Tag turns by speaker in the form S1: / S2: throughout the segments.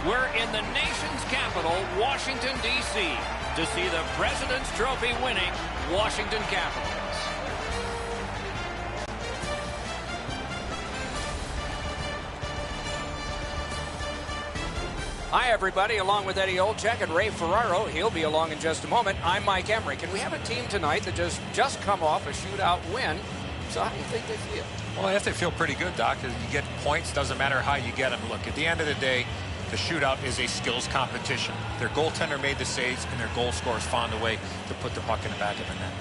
S1: We're in the nation's capital, Washington, D.C., to see the President's Trophy winning Washington Capitals. Hi, everybody. Along with Eddie Olczyk and Ray Ferraro. He'll be along in just a moment. I'm Mike Emmerich, and we have a team tonight that just come off a shootout win. So how do you think they feel?
S2: Well, I guess they feel pretty good, Doc. You get points, doesn't matter how you get them. Look, at the end of the day, the shootout is a skills competition. Their goaltender made the saves, and their goal scorers found a way to put the puck in the back of the net.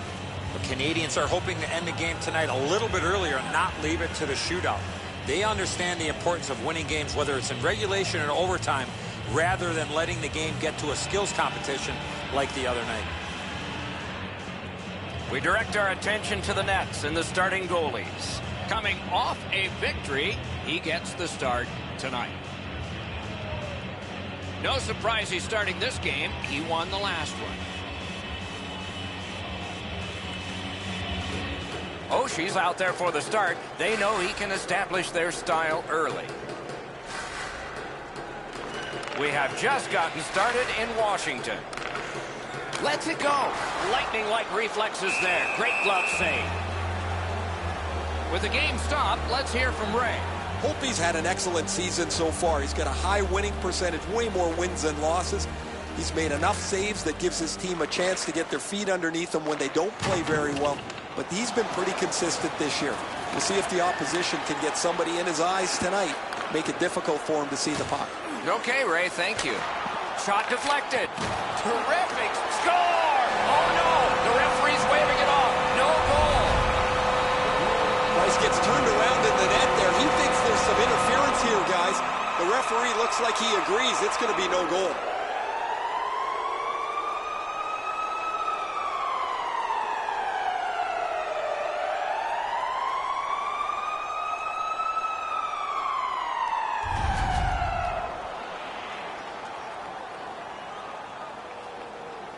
S3: The Canadians are hoping to end the game tonight a little bit earlier and not leave it to the shootout. They understand the importance of winning games, whether it's in regulation or overtime, rather than letting the game get to a skills competition like the other night.
S1: We direct our attention to the nets and the starting goalies. Coming off a victory, he gets the start tonight. No surprise he's starting this game. He won the last one. Oshie's out there for the start. They know he can establish their style early. We have just gotten started in Washington. Let's it go. Lightning-like reflexes there. Great glove save. With the game stopped, let's hear from Ray.
S4: Holtby's had an excellent season so far. He's got a high winning percentage, way more wins than losses. He's made enough saves that gives his team a chance to get their feet underneath them when they don't play very well. But he's been pretty consistent this year. We'll see if the opposition can get somebody in his eyes tonight, make it difficult for him to see the puck.
S1: Okay, Ray, thank you. Shot deflected. Terrific score! Oh, no! The referee's waving it off. No goal.
S4: Price gets turned around in the net there. He thinks there's some interference here, guys. The referee looks like he agrees it's going to be no goal.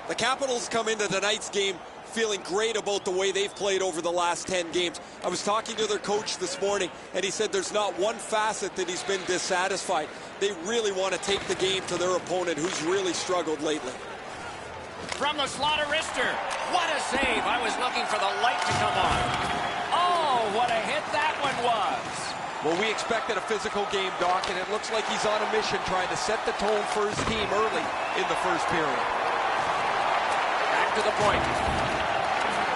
S4: The Capitals come into tonight's game feeling great about the way they've played over the last 10 games. I was talking to their coach this morning, and he said there's not one facet that he's been dissatisfied. They really want to take the game to their opponent, who's really struggled lately.
S1: From the slaughter wrister. What a save. I was looking for the light to come on. Oh, what a hit that one was.
S4: Well, we expected a physical game, Doc, and it looks like he's on a mission trying to set the tone for his team early in the first period.
S1: To the point.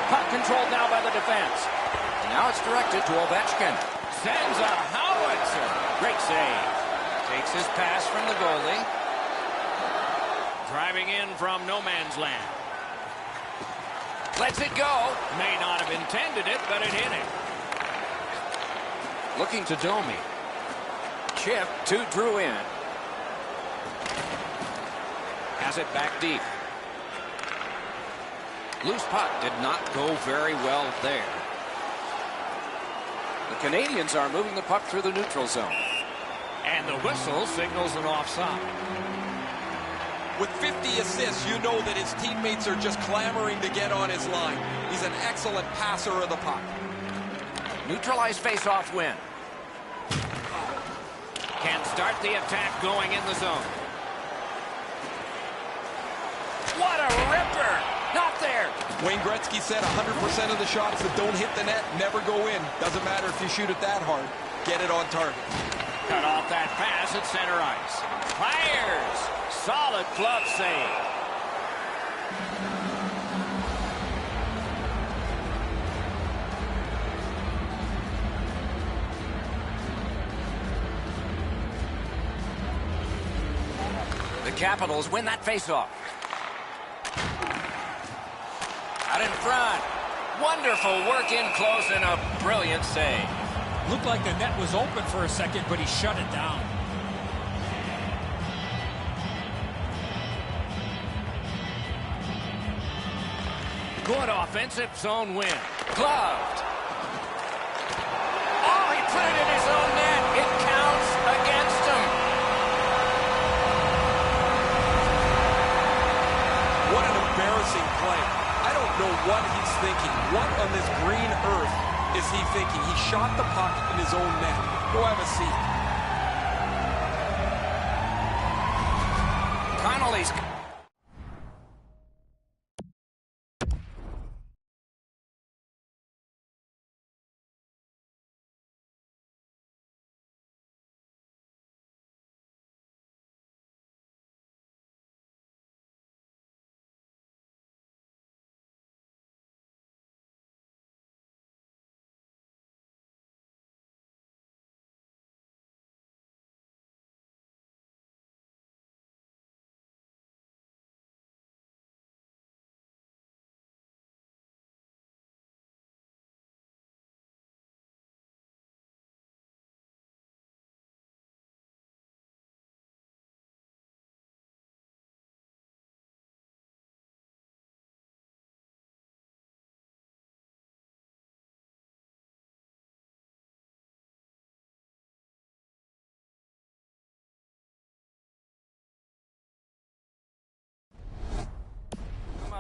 S1: Puck controlled now by the defense. Now it's directed to Ovechkin. Sends a howitzer. Great save. Takes his pass from the goalie. Driving in from no man's land. Lets it go. May not have intended it, but it hit him. Looking to Domi. Chip to Drouin. Has it back deep. Loose puck did not go very well there. The Canadians are moving the puck through the neutral zone. And the whistle signals an offside.
S4: With 50 assists, you know that his teammates are just clamoring to get on his line. He's an excellent passer of the puck.
S1: Neutralized face-off win. Can start the attack going in the zone. What a ripper! Not there.
S4: Wayne Gretzky said 100% of the shots that don't hit the net never go in. Doesn't matter if you shoot it that hard. Get it on target.
S1: Cut off that pass at center ice. Fires. Solid glove save. The Capitals win that faceoff. Out in front. Wonderful work in close and a brilliant save.
S5: Looked like the net was open for a second, but he shut it down.
S1: Good offensive zone win. Gloved. Oh, he put it in his own net. It counts against him.
S4: What an embarrassing play. I don't know what he's thinking. What on this green earth is he thinking? He shot the puck in his own net. Go have a seat.
S1: he's...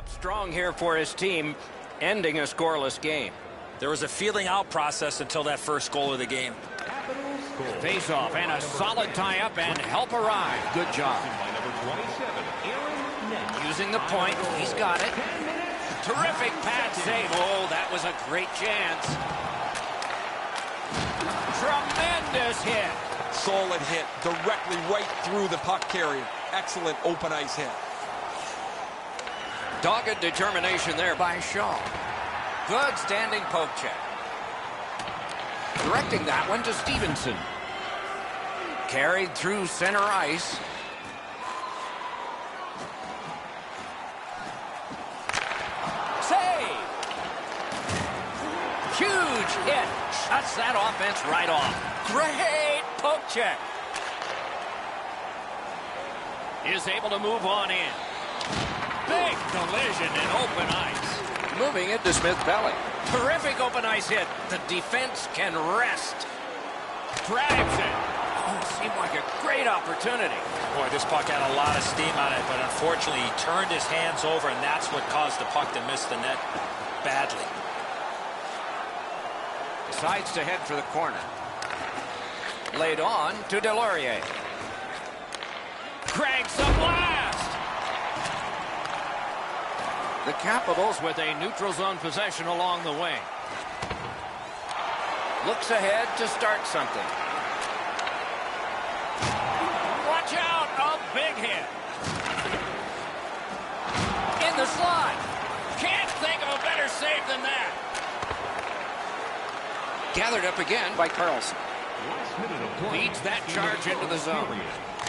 S1: Strong here for his team, ending a scoreless game.
S3: There was a feeling out process until that first goal of the game.
S1: Face-off and a solid tie-up and help arrive. Good job. Using the point. He's got it. Terrific pad save. Oh, that was a great chance. Tremendous hit.
S4: Solid hit. Directly right through the puck carrier. Excellent open ice hit.
S1: Dogged determination there by Shaw. Good standing poke check. Directing that one to Stevenson. Carried through center ice. Save! Huge hit. Shuts that offense right off. Great poke check. Is able to move on in. Big collision in open ice. Moving it to Smith-Pelly. Terrific open ice hit. The defense can rest. Grabs it. Oh, seemed like a great opportunity.
S3: Boy, this puck had a lot of steam on it, but unfortunately he turned his hands over, and that's what caused the puck to miss the net badly.
S1: Decides to head for the corner. Laid on to Delorier. Cranks a blast. The Capitals with a neutral zone possession along the way. Looks ahead to start something. Watch out, a big hit. In the slot. Can't think of a better save than that. Gathered up again by Carlson. Leads that charge into the zone.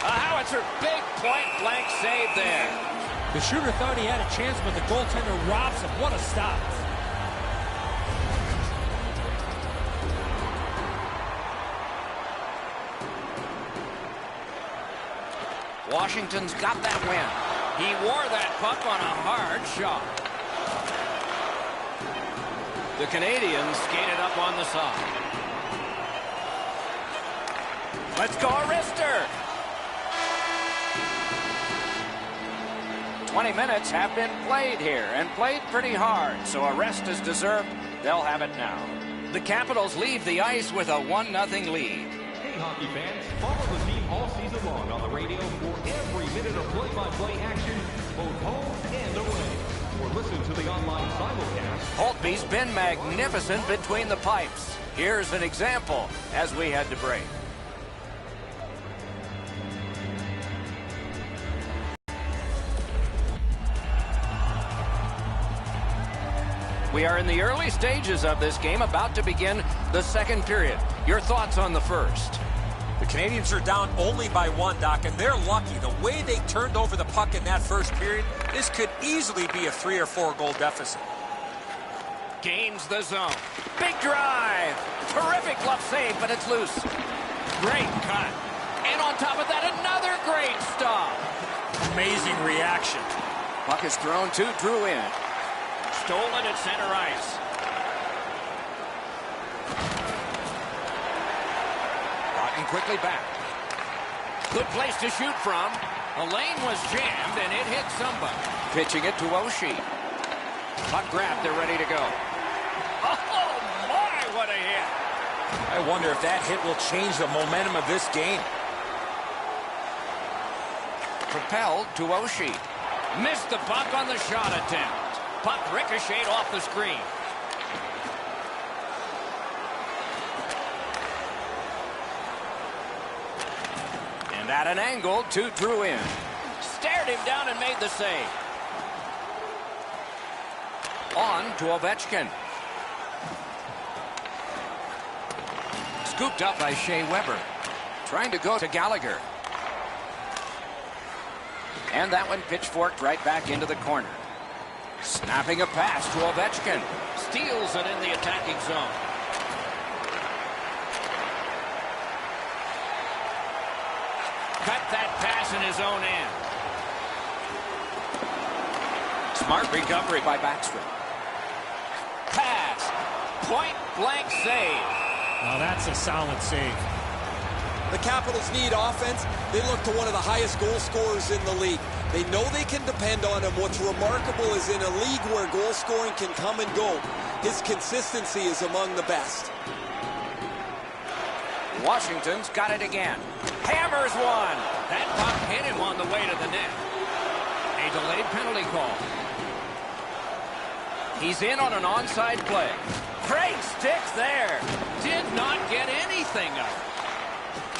S1: A howitzer, big point-blank save there.
S5: The shooter thought he had a chance, but the goaltender robs him. What a stop.
S1: Washington's got that win. He wore that puck on a hard shot. The Canadians skated up on the side. Let's go, Arister! 20 minutes have been played here, and played pretty hard, so a rest is deserved. They'll have it now. The Capitals leave the ice with a 1-0 lead.
S6: Hey, hockey fans, follow the team all season long on the radio for every minute of play-by-play action, both home and away. Or listen to the online simulcast.
S1: Holtby's been magnificent between the pipes. Here's an example as we had to break. We are in the early stages of this game, about to begin the second period. Your thoughts on the first?
S3: The Canadians are down only by 1, Doc, and they're lucky. The way they turned over the puck in that first period, this could easily be a 3 or 4 goal deficit.
S1: Gains the zone. Big drive. Terrific glove save, but it's loose. Great cut. And on top of that, another great stop.
S3: Amazing reaction.
S1: Puck is thrown to Drew in. Stolen at center ice. Rocking quickly back. Good place to shoot from. The lane was jammed, and it hit somebody. Pitching it to Oshie. Puck grabbed, they're ready to go. Oh, my, what a hit.
S3: I wonder if that hit will change the momentum of this game.
S1: propelled to Oshie. Missed the puck on the shot attempt. Puck ricocheted off the screen. And at an angle, Toot drew in. Stared him down and made the save. On to Ovechkin. Scooped up by Shea Weber. Trying to go to Gallagher. And that one pitchforked right back into the corner. Snapping a pass to Ovechkin. Steals it in the attacking zone. Cut that pass in his own end. Smart recovery by Backstrom. Pass. Point blank save.
S5: Now that's a solid save.
S4: The Capitals need offense. They look to one of the highest goal scorers in the league. They know they can depend on him. What's remarkable is in a league where goal scoring can come and go, his consistency is among the best.
S1: Washington's got it again. Hammers one. That puck hit him on the way to the net. A delayed penalty call. He's in on an onside play. Great stick there. Did not get anything out.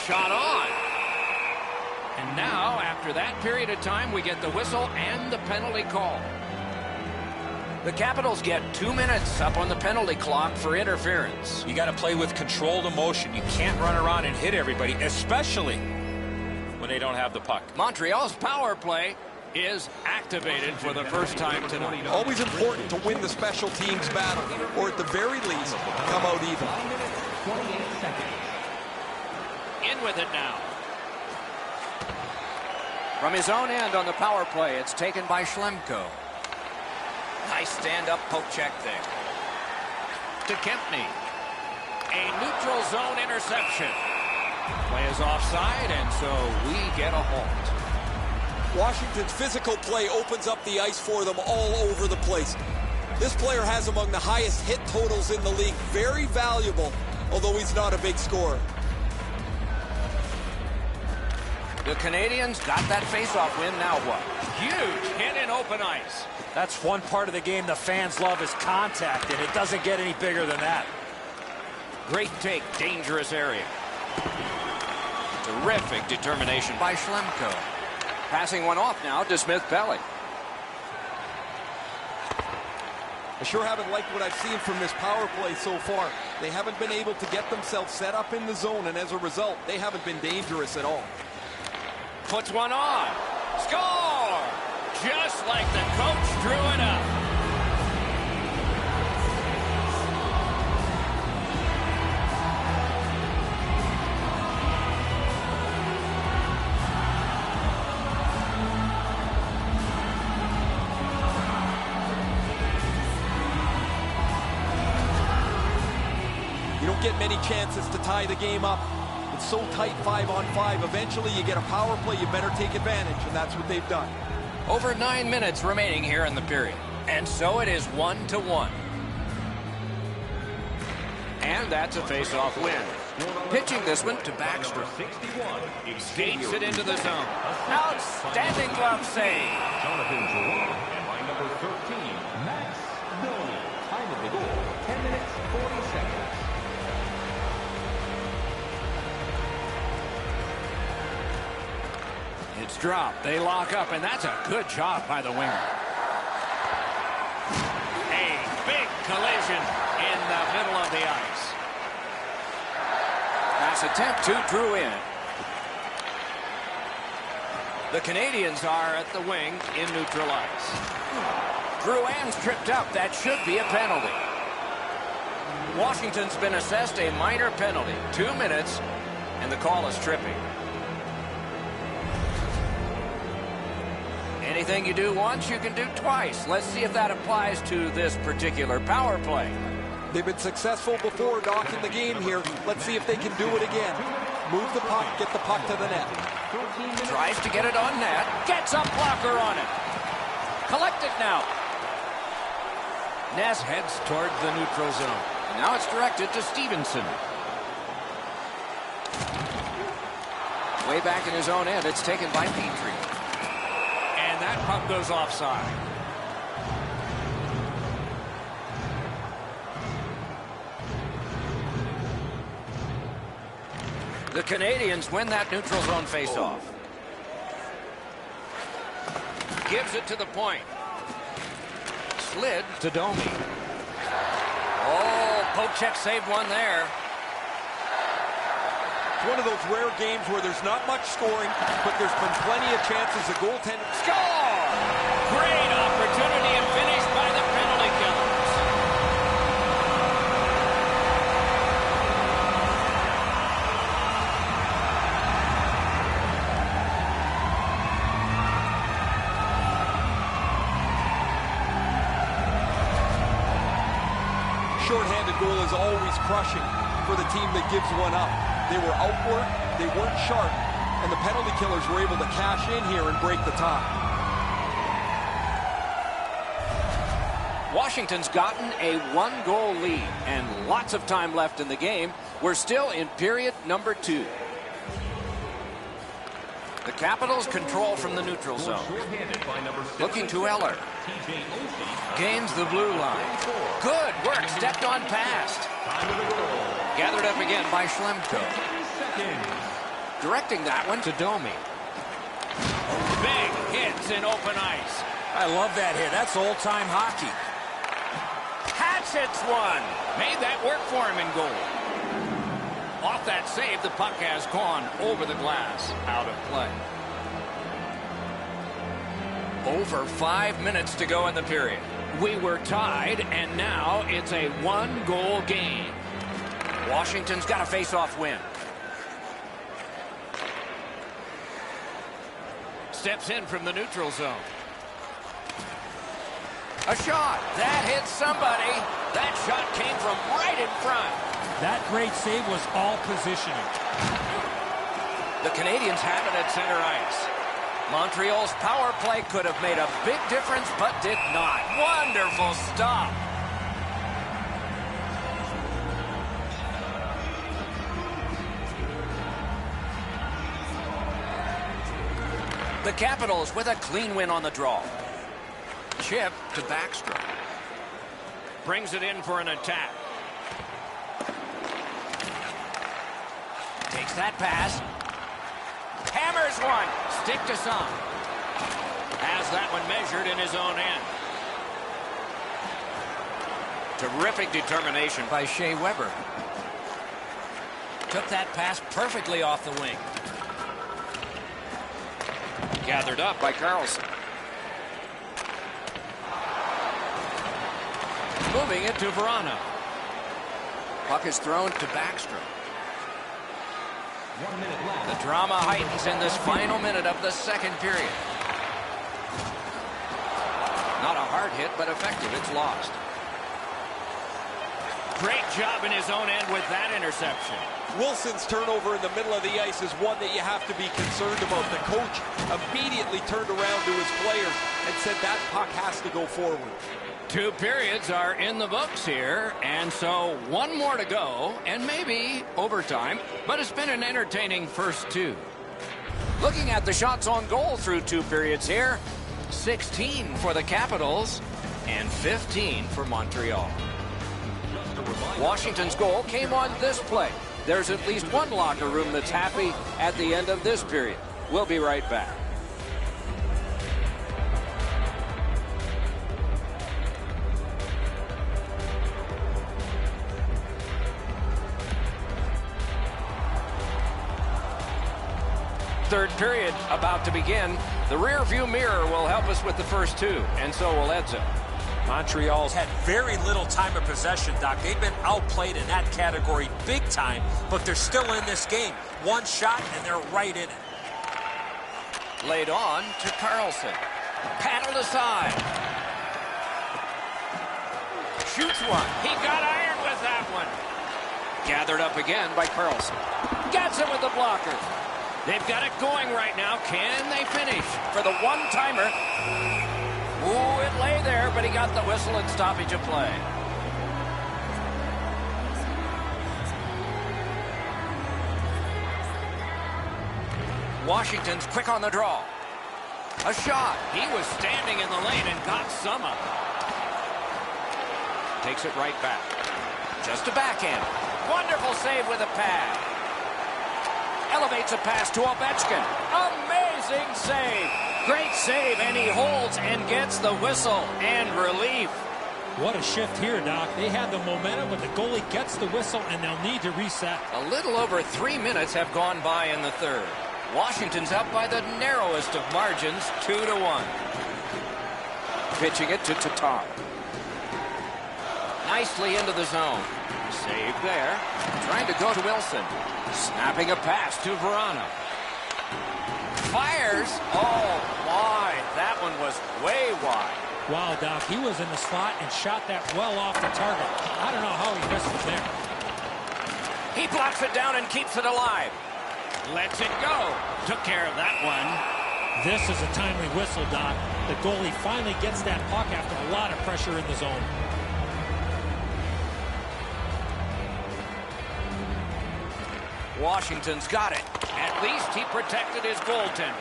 S1: Shot on. And now, after that period of time, we get the whistle and the penalty call. The Capitals get 2 minutes up on the penalty clock for interference.
S3: You got to play with controlled emotion. You can't run around and hit everybody, especially when they don't have the puck.
S1: Montreal's power play is activated for the first time tonight.
S4: Always important to win the special teams battle, or at the very least, come out even.
S6: 28 seconds.
S1: In with it now. From his own end on the power play, it's taken by Schlemko. Nice stand-up poke check there. To Kempney. A neutral zone interception. Play is offside, and so we get a halt.
S4: Washington's physical play opens up the ice for them all over the place. This player has among the highest hit totals in the league. Very valuable, although he's not a big scorer.
S1: The Canadiens got that face-off win. Now what? Huge hit in open ice.
S3: That's one part of the game the fans love is contact, and it doesn't get any bigger than that.
S1: Great take, dangerous area. Terrific determination by Schlemko. Passing one off now to Smith-Pelly.
S4: I sure haven't liked what I've seen from this power play so far. They haven't been able to get themselves set up in the zone, and as a result, they haven't been dangerous at all.
S1: Puts one on. Score! Just like the coach drew it up.
S4: You don't get many chances to tie the game up. It's so tight 5-on-5. Eventually you get a power play, you better take advantage, and that's what they've done.
S1: Over 9 minutes remaining here in the period. And so it is 1-1. And that's a face-off win. Pitching this one to Backstrom. Skates it into the zone. Outstanding glove save.
S6: Jonathan Jerome, and by number 13, Max Domi. Time of the goal, 10 minutes, 40 seconds.
S1: It's dropped. They lock up, and that's a good job by the winger. A big collision in the middle of the ice. Pass attempt to drew in. The Canadiens are at the wing in neutral ice. Drouin's tripped up. That should be a penalty. Washington's been assessed a minor penalty. 2 minutes, and the call is tripping. Anything you do once, you can do twice. Let's see if that applies to this particular power play.
S4: They've been successful before, Doc, in the game here. Let's see if they can do it again. Move the puck, get the puck to the net.
S1: Tries to get it on net. Gets a blocker on it. Collect it now. Ness heads toward the neutral zone. And now it's directed to Stevenson. Way back in his own end, it's taken by Petrie. Puck goes offside. The Canadians win that neutral zone faceoff. Gives it to the point. Slid to Domi. Oh, poke check saved one there.
S4: It's one of those rare games where there's not much scoring, but there's been plenty of chances. The goaltender
S1: Score! Great opportunity and finish by the penalty killers.
S4: Short-handed goal is always crushing for the team that gives one up. They were outward, they weren't sharp, and the penalty killers were able to cash in here and break the tie.
S1: Washington's gotten a one-goal lead and lots of time left in the game. We're still in period number 2. The Capitals control from the neutral zone. Looking to Eller. Gains the blue line. Good work. Stepped on past. Gathered up again by Schlemko. Directing that one to Domi. Big hits in open ice.
S3: I love that hit. That's old-time hockey.
S1: Hatchets one. Made that work for him in goal. Off that save, the puck has gone over the glass. Out of play. Over 5 minutes to go in the period. We were tied, and now it's a one-goal game. Washington's got a face-off win. Steps in from the neutral zone. A shot. That hits somebody. That shot came from right in front.
S5: That great save was all positioning.
S1: The Canadians have it at center ice. Montreal's power play could have made a big difference, but did not. Wonderful stop. The Capitals with a clean win on the draw. Chip to Backstrom. Brings it in for an attack. Takes that pass. Hammers one. Stick to some. Has that one measured in his own end. Terrific determination by Shea Weber. Took that pass perfectly off the wing. Gathered up by Carlson. Moving it to Verano. Puck is thrown to Backstrom.
S6: 1 minute left.
S1: The drama heightens in this final minute of the second period. Not a hard hit, but effective. It's lost. Great job in his own end with that interception.
S4: Wilson's turnover in the middle of the ice is one that you have to be concerned about. The coach immediately turned around to his players and said that puck has to go forward.
S1: 2 periods are in the books here, and so 1 more to go, and maybe overtime, but it's been an entertaining first 2. Looking at the shots on goal through 2 periods here, 16 for the Capitals and 15 for Montreal. Washington's goal came on this play. There's at least one locker room that's happy at the end of this period. We'll be right back. Third period about to begin. The rear view mirror will help us with the first 2, and so will Edzo.
S3: Montreal's had very little time of possession, Doc. They've been outplayed in that category big time, but they're still in this game. 1 shot, and they're right in it.
S1: Laid on to Carlson. Paddled aside. Shoots one. He got iron with that one. Gathered up again by Carlson. Gets it with the blocker. They've got it going right now. Can they finish for the one-timer? Ooh, it lay there, but he got the whistle and stoppage of play. Washington's quick on the draw. A shot. He was standing in the lane and got some of it. Takes it right back. Just a backhand. Wonderful save with a pad. Elevates a pass to Ovechkin. Amazing save. Great save, and he holds and gets the whistle and relief.
S5: What a shift here, Doc. They had the momentum, but the goalie gets the whistle, and they'll need to reset.
S1: A little over 3 minutes have gone by in the third. Washington's up by the narrowest of margins, 2-1. Pitching it to Tatar. Nicely into the zone. Save there. Trying to go to Wilson. Snapping a pass to Verano. Fires. Oh, my. That one was way wide.
S5: Wow, Doc, he was in the slot and shot that well off the target. I don't know how he missed it there.
S1: He blocks it down and keeps it alive. Lets it go. Took care of that one.
S5: This is a timely whistle, Doc. The goalie finally gets that puck after a lot of pressure in the zone.
S1: Washington's got it. At least he protected his goaltender.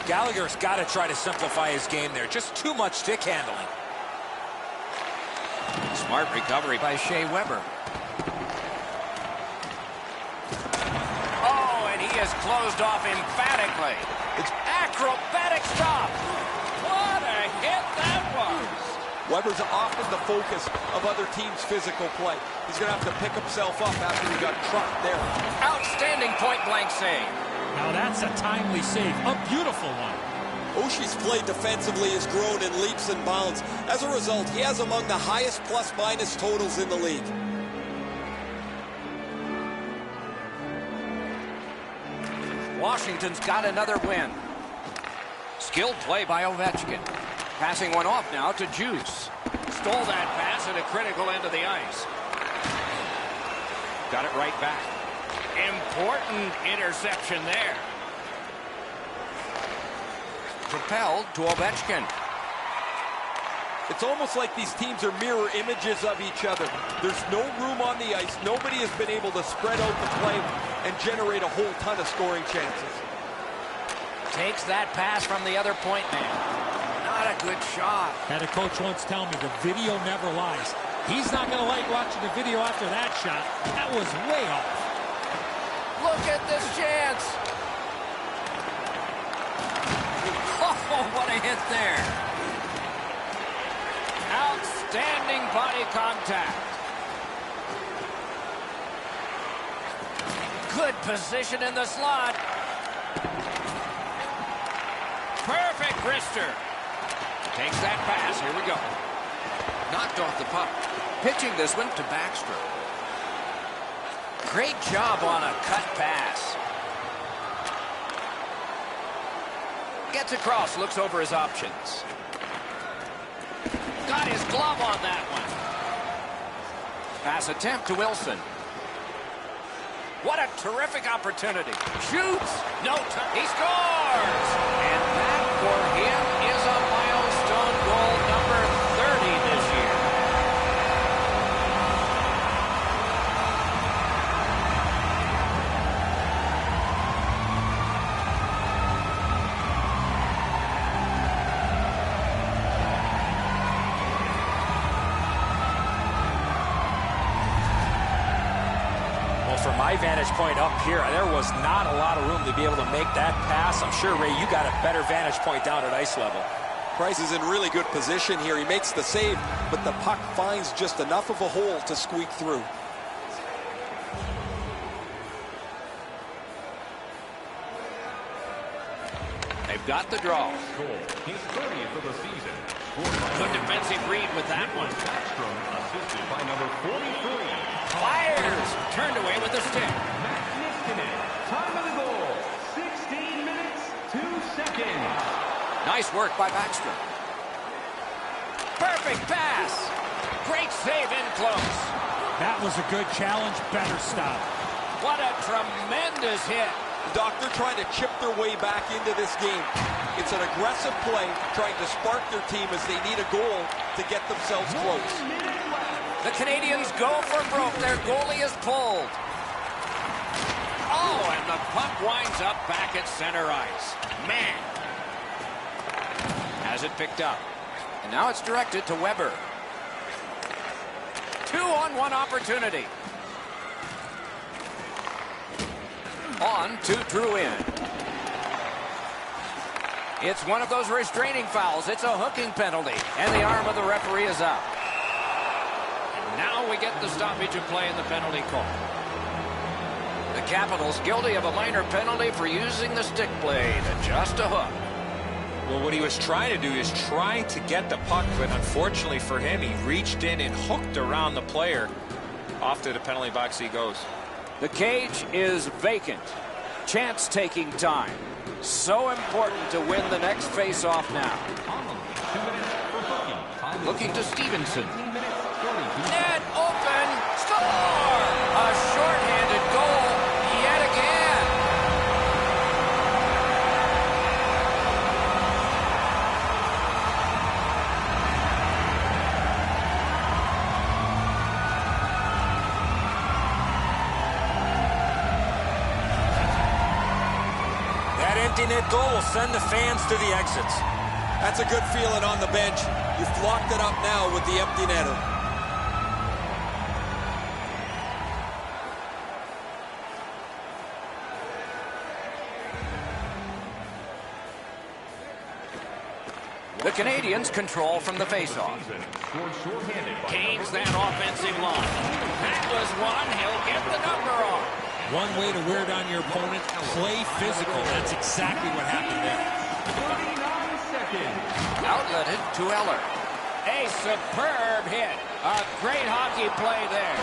S3: Gallagher's got to try to simplify his game there. Just too much stick handling.
S1: Smart recovery by Shea Weber. Oh, and he is closed off emphatically. It's acrobatic stop. What a hit that was.
S4: Weber's often the focus of other teams' physical play. He's going to have to pick himself up after he got trucked there.
S1: Outstanding point-blank save.
S5: Now that's a timely save. A beautiful one.
S4: Oshie's play defensively has grown in leaps and bounds. As a result, he has among the highest plus-minus totals in the league.
S1: Washington's got another win. Skilled play by Ovechkin. Passing one off now to Juice. Stole that pass at a critical end of the ice. Got it right back. Important interception there. Propelled to Ovechkin.
S4: It's almost like these teams are mirror images of each other. There's no room on the ice. Nobody has been able to spread out the play and generate a whole ton of scoring chances.
S1: Takes that pass from the other point man. Not a good shot.
S5: Had a coach once tell me the video never lies. He's not going to like watching the video after that shot. That was way off.
S1: Look at this chance. Oh, what a hit there. Outstanding body contact. Good position in the slot. Perfect wrister. Takes that pass. Here we go. Knocked off the puck. Pitching this one to Backstrom. Great job on a cut pass. Gets across, looks over his options. Got his glove on that one. Pass attempt to Wilson. What a terrific opportunity. Shoots. No time. He scores. And that for him is a milestone goal number 30 this year.
S3: From my vantage point up here, there was not a lot of room to be able to make that pass. I'm sure, Ray, you got a better vantage point down at ice level.
S4: Price is in really good position here. He makes the save, but the puck finds just enough of a hole to squeak through.
S1: They've got the draw.
S6: His 30th of the season.
S1: Good defensive read with that one.
S6: Backstrom assisted by number 43.
S1: Fires. Turned away with the stick.
S6: Time of the goal, 16 minutes, 2 seconds.
S1: Nice work by Backstrom. Perfect pass. Great save in close.
S5: That was a good challenge. Better stop.
S1: What a tremendous hit.
S4: Doctor trying to chip their way back into this game. It's an aggressive play, trying to spark their team as they need a goal to get themselves close.
S1: The Canadians go for broke. Their goalie is pulled. Oh, and the puck winds up back at center ice. Man. Has it picked up. And now it's directed to Weber. 2-on-1 opportunity. On to Drouin. It's one of those restraining fouls. It's a hooking penalty. And the arm of the referee is up. And now we get the stoppage of play in the penalty call. The Capitals guilty of a minor penalty for using the stick blade. Just a hook.
S2: Well, what he was trying to do is trying to get the puck, but unfortunately for him, he reached in and hooked around the player. Off to the penalty box he goes.
S1: The cage is vacant. Chance taking time. So important to win the next face-off now. Looking to Stevenson. Net open. Score! A shorthanded goal yet again.
S3: That empty net goal will send the fans to the exits.
S4: That's a good feeling on the bench. You've locked it up now with the empty netter.
S1: The Canadians control from the faceoff. Gains that offensive line. That was one. He'll get the number on.
S5: One way to wear down your opponent, play physical. That's exactly what happened there.
S1: Outletted to Eller. A superb hit. A great hockey play there.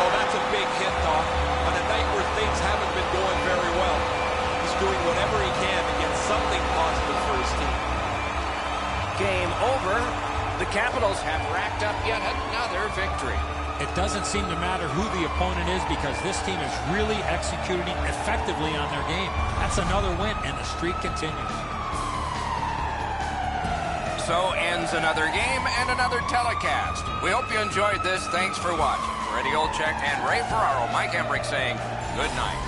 S4: Oh, that's a big hit, Doc. On a night where things haven't been going very well, he's doing whatever he can to get something positive for his team.
S1: Game over. The Capitals have racked up yet another victory.
S5: It doesn't seem to matter who the opponent is because this team is really executing effectively on their game. That's another win, and the streak continues.
S1: So ends another game and another telecast. We hope you enjoyed this. Thanks for watching. For Eddie Olczyk and Ray Ferraro, Mike Emmerich saying good night.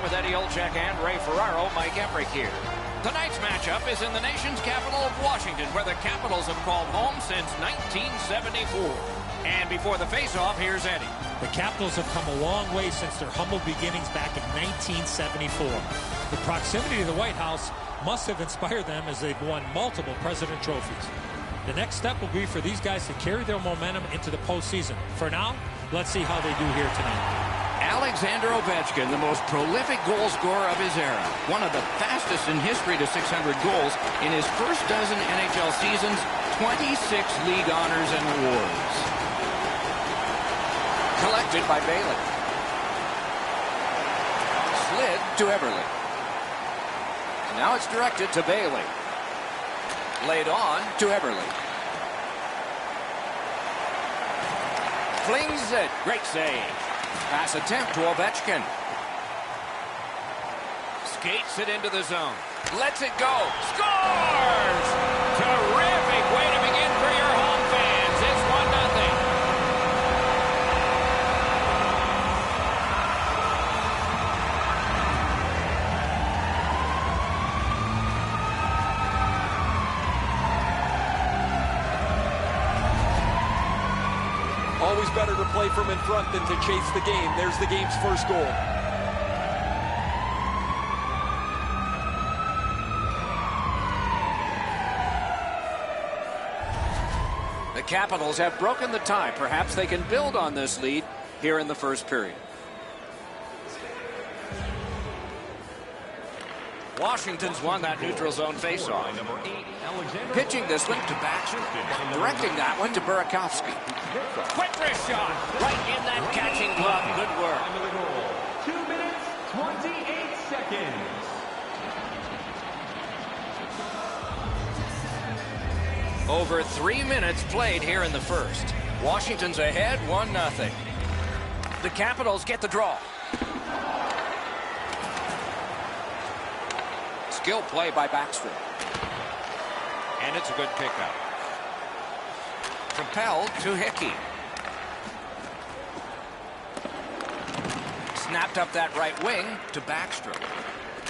S1: along with Eddie Olczyk and Ray Ferraro. Mike Emmerich here. Tonight's matchup is in the nation's capital of Washington, where the Capitals have called home since 1974. And before the face-off, here's Eddie.
S5: The Capitals have come a long way since their humble beginnings back in 1974. The proximity to the White House must have inspired them as they've won multiple President trophies. The next step will be for these guys to carry their momentum into the postseason. For now, let's see how they do here tonight.
S1: Alexander Ovechkin, the most prolific goal scorer of his era. One of the fastest in history to 600 goals. In his first dozen NHL seasons, 26 league honors and awards. Collected by Bailey. Slid to Everly. And now it's directed to Bailey. Laid on to Everly. Flings it. Great save. Pass attempt to Ovechkin. Skates it into the zone. Lets it go. Scores! Terrific way to begin for your home fans. It's 1-0.
S4: Always better to play from in front than to chase the game. There's the game's first goal.
S1: The Capitals have broken the tie. Perhaps they can build on this lead here in the first period. Washington's won that neutral zone faceoff. Pitching this one to Baxter. Directing that one to Burakovsky. Quick wrist shot. Right in that catching glove. Good work.
S6: 2 minutes, 28 seconds.
S1: Over 3 minutes played here in the first. Washington's ahead 1-0. The Capitals get the draw. Skill play by Baxter. And it's a good pickup. Propelled to Hickey. Snapped up that right wing to Baxter.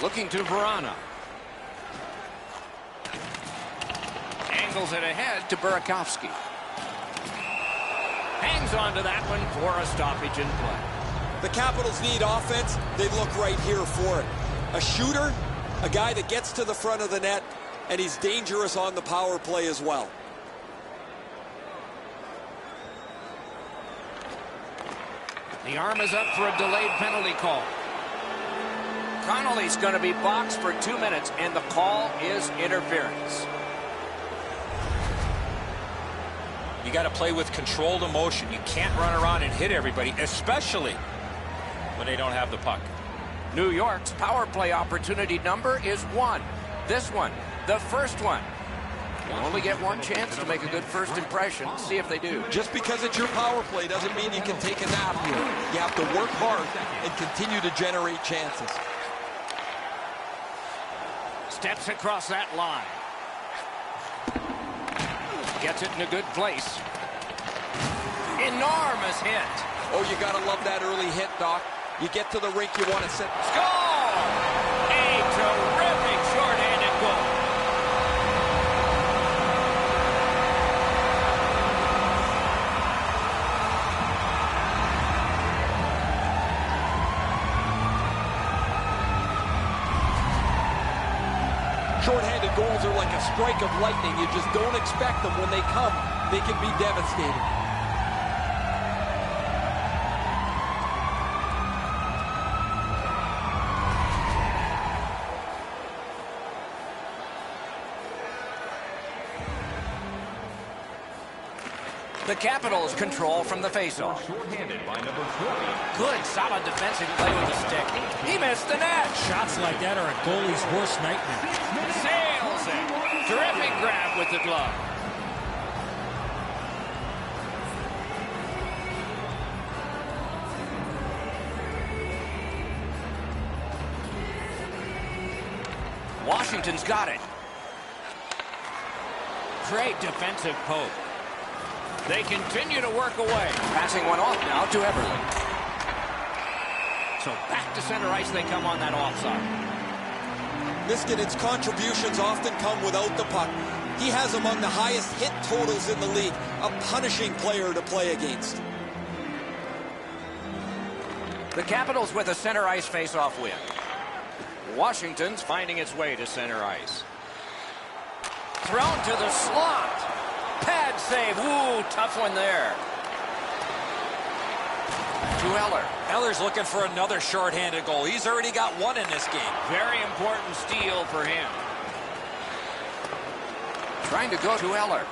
S1: Looking to Verana. Angles it ahead to Burakovsky. Hangs on to that one for a stoppage in play.
S4: The Capitals need offense. They look right here for it. A shooter, a guy that gets to the front of the net, and he's dangerous on the power play as well.
S1: The arm is up for a delayed penalty call. Connolly's going to be boxed for 2 minutes, and the call is interference.
S3: You got to play with controlled emotion. You can't run around and hit everybody, especially when they don't have the puck.
S1: New York's power play opportunity number is 1. This one, the first one. You only get one chance to make a good first impression. See if they do.
S4: Just because it's your power play doesn't mean you can take a nap here. You have to work hard and continue to generate chances.
S1: Steps across that line. Gets it in a good place. Enormous hit.
S4: Oh, you got to love that early hit, Doc. You get to the rink, you want to set.
S1: Score! A terrific short-handed goal.
S4: Short-handed goals are like a strike of lightning. You just don't expect them. When they come, they can be devastating.
S1: The Capitals control from the faceoff.
S6: Shorthanded by number 20.
S1: Good, solid defensive play with the stick. He missed the net.
S5: Shots like that are a goalie's worst nightmare.
S1: Sails it. Terrific grab with the glove. Washington's got it. Great defensive poke. They continue to work away. Passing one off now to Everly. So back to center ice they come on that offside.
S4: Niskanen's contributions often come without the puck. He has among the highest hit totals in the league. A punishing player to play against.
S1: The Capitals with a center ice face-off win. Washington's finding its way to center ice. Thrown to the slot. Pad save. Ooh, tough one there. To Eller.
S3: Eller's looking for another shorthanded goal. He's already got one in this game.
S1: Very important steal for him. Trying to go to Eller.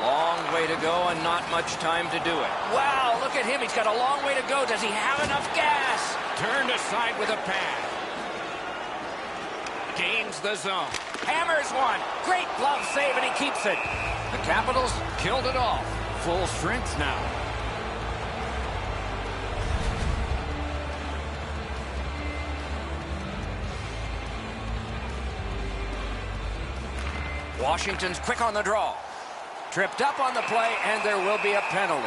S1: Long way to go and not much time to do it. Wow, look at him. He's got a long way to go. Does he have enough gas? Turned aside with a pad. Gains the zone. Hammers one. Great glove save, and he keeps it. The Capitals killed it off. Full strength now. Washington's quick on the draw. Tripped up on the play, and there will be a penalty.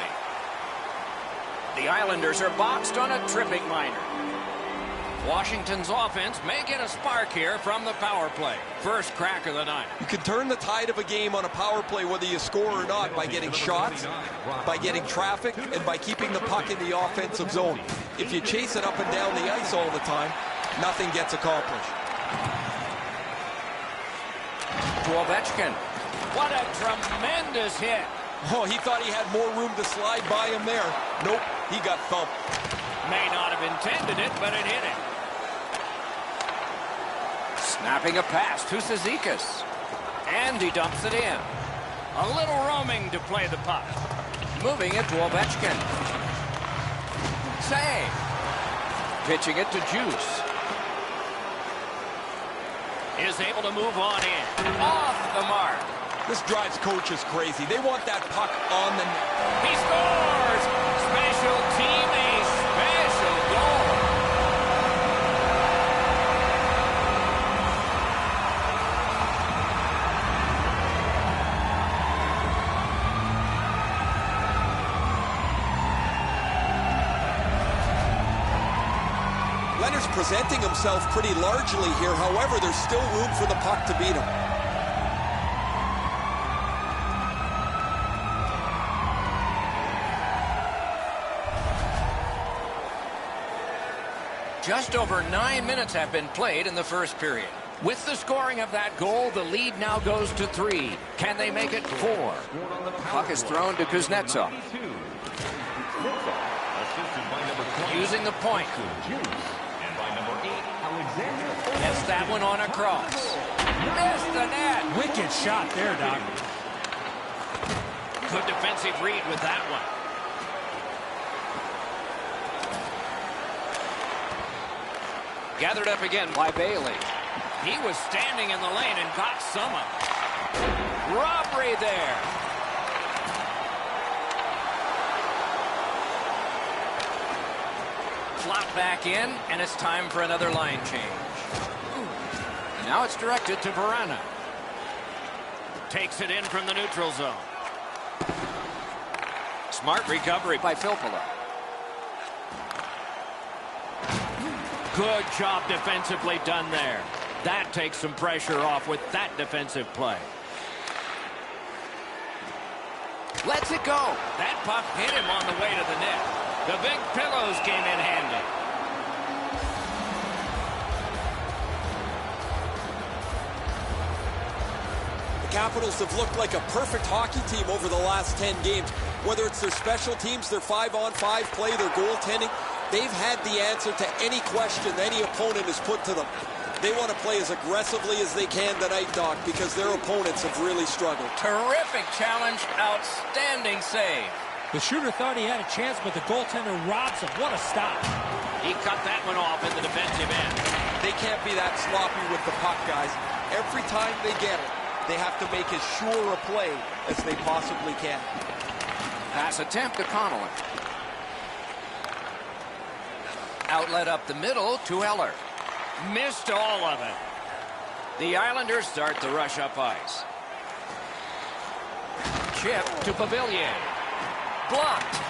S1: The Islanders are boxed on a tripping minor. Washington's offense may get a spark here from the power play. First crack of the night.
S4: You can turn the tide of a game on a power play whether you score or not by getting shots, by getting traffic, and by keeping the puck in the offensive zone. If you chase it up and down the ice all the time, nothing gets accomplished.
S1: To Ovechkin. What a tremendous hit.
S4: Oh, he thought he had more room to slide by him there. Nope, he got thumped.
S1: May not have intended it, but it hit him. Snapping a pass to Cizikas. And he dumps it in. A little roaming to play the puck. Moving it to Ovechkin. Save. Pitching it to Juice. Is able to move on in. Off the mark.
S4: This drives coaches crazy. They want that puck on the net.
S1: He scores! Special team, a special goal.
S4: Leonard's presenting himself pretty largely here. However, there's still room for the puck to beat him.
S1: Just over 9 minutes have been played in the first period. With the scoring of that goal, the lead now goes to 3. Can they make it 4? Puck is thrown to Kuznetsov. Using the point. Gets that one on across. Missed the net.
S5: Wicked shot there, Doc.
S1: Good defensive read with that one. Gathered up again by Bailey. He was standing in the lane and got some of it. Robbery there. Flop back in, and it's time for another line change. Now it's directed to Verana. Takes it in from the neutral zone. Smart recovery by Filppula. Good job defensively done there. That takes some pressure off with that defensive play. Lets it go. That puck hit him on the way to the net. The big pillows came in handy.
S4: The Capitals have looked like a perfect hockey team over the last 10 games. Whether it's their special teams, their 5-on-5 play, their goaltending, they've had the answer to any question any opponent has put to them. They want to play as aggressively as they can tonight, Doc, because their opponents have really struggled.
S1: Terrific challenge, outstanding save.
S5: The shooter thought he had a chance, but the goaltender robs him. What a stop.
S1: He cut that one off in the defensive end.
S4: They can't be that sloppy with the puck, guys. Every time they get it, they have to make as sure a play as they possibly can.
S1: Pass attempt to Connolly. Outlet up the middle to Eller. Missed all of it. The Islanders start the rush up ice. Chip to Pavilion. Blocked.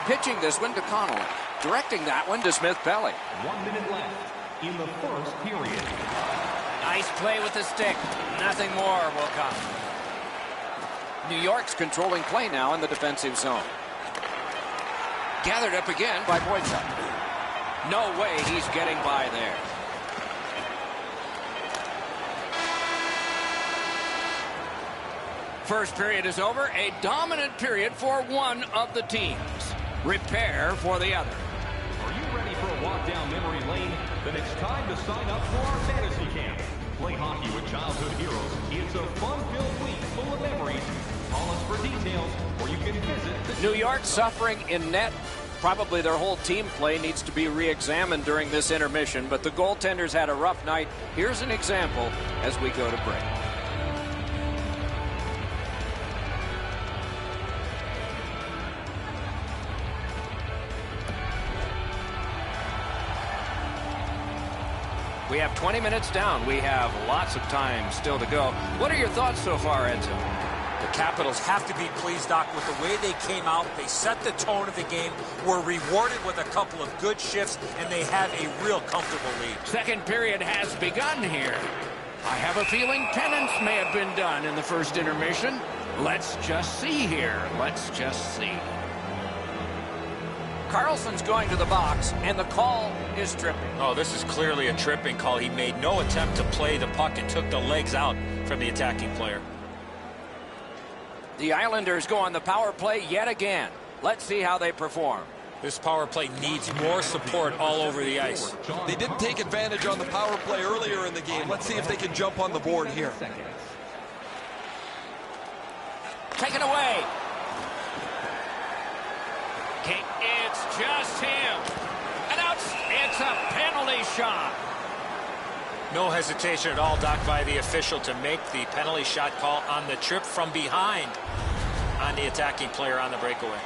S1: Pitching this one to Connolly. Directing that one to Smith-Pelly.
S6: 1 minute left in the first period.
S1: Nice play with the stick. Nothing more will come. New York's controlling play now in the defensive zone. Gathered up again by Boychuk. No way he's getting by there. First period is over. A dominant period for one of the teams. Repair for the other.
S6: Are you ready for a walk down memory lane? Then it's time to sign up for our fantasy camp. Play hockey with childhood heroes. It's a fun-filled week full of memories. Call us for details, or you can visit the
S1: New York suffering in net. Probably their whole team play needs to be re-examined during this intermission, but the goaltenders had a rough night. Here's an example as we go to break. We have 20 minutes down. We have lots of time still to go. What are your thoughts so far, Edzo?
S3: The Capitals have to be pleased, Doc, with the way they came out. They set the tone of the game, were rewarded with a couple of good shifts, and they have a real comfortable lead.
S1: Second period has begun here. I have a feeling penance may have been done in the first intermission. Let's just see here. Let's just see. Carlson's going to the box, and the call is tripping.
S3: Oh, this is clearly a tripping call. He made no attempt to play the puck and took the legs out from the attacking player.
S1: The Islanders go on the power play yet again. Let's see how they perform.
S3: This power play needs more support all over the ice.
S4: They didn't take advantage on the power play earlier in the game. Let's see if they can jump on the board here.
S1: Taken away. It's just him. And out. It's a penalty shot.
S3: No hesitation at all, Doc, by the official to make the penalty shot call on the trip from behind on the attacking player on the breakaway.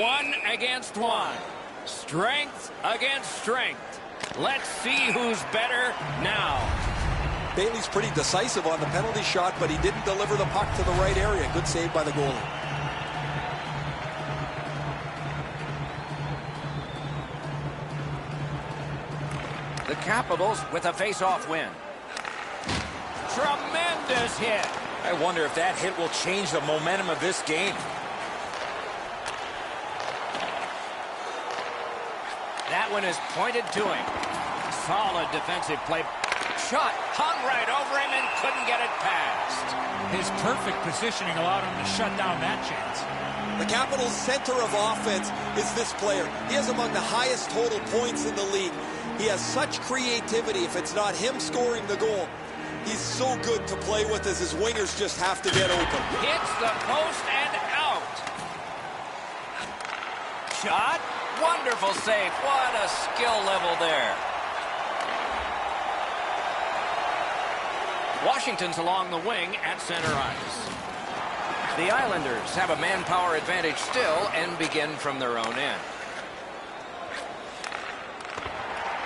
S1: One against one. Strength against strength. Let's see who's better now.
S4: Bailey's pretty decisive on the penalty shot, but he didn't deliver the puck to the right area. Good save by the goalie.
S1: The Capitals with a face-off win. Tremendous hit.
S3: I wonder if that hit will change the momentum of this game.
S1: That one is pointed to him. Solid defensive play. Shot hung right over him and couldn't get it past.
S5: His perfect positioning allowed him to shut down that chance.
S4: The Capitals' center of offense is this player. He has among the highest total points in the league. He has such creativity. If it's not him scoring the goal, he's so good to play with as his wingers just have to get open.
S1: Hits the post and out. Shot. Wonderful save. What a skill level there. Washington's along the wing at center ice. The Islanders have a manpower advantage still and begin from their own end.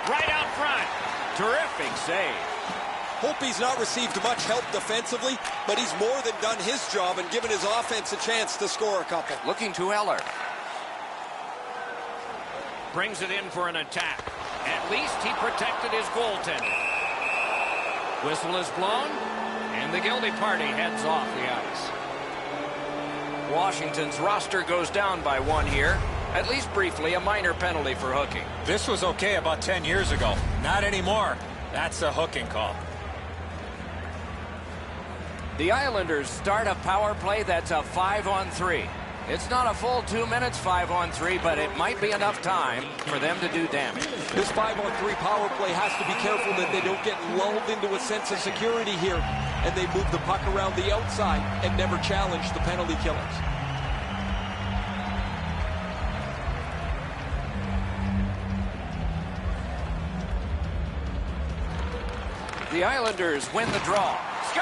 S1: Right out front. Terrific save.
S4: Hope he's not received much help defensively, but he's more than done his job and given his offense a chance to score a couple.
S1: Looking to Eller. Brings it in for an attack. At least he protected his goaltender. Whistle is blown, and the guilty party heads off the ice. Washington's roster goes down by one here. At least briefly, a minor penalty for hooking.
S3: This was okay about 10 years ago. Not anymore. That's a hooking call.
S1: The Islanders start a power play that's a 5-on-3. It's not a full 2 minutes 5-on-3, but it might be enough time for them to do damage.
S4: This 5-on-3 power play has to be careful that they don't get lulled into a sense of security here, and they move the puck around the outside and never challenge the penalty killers.
S1: The Islanders win the draw. Score!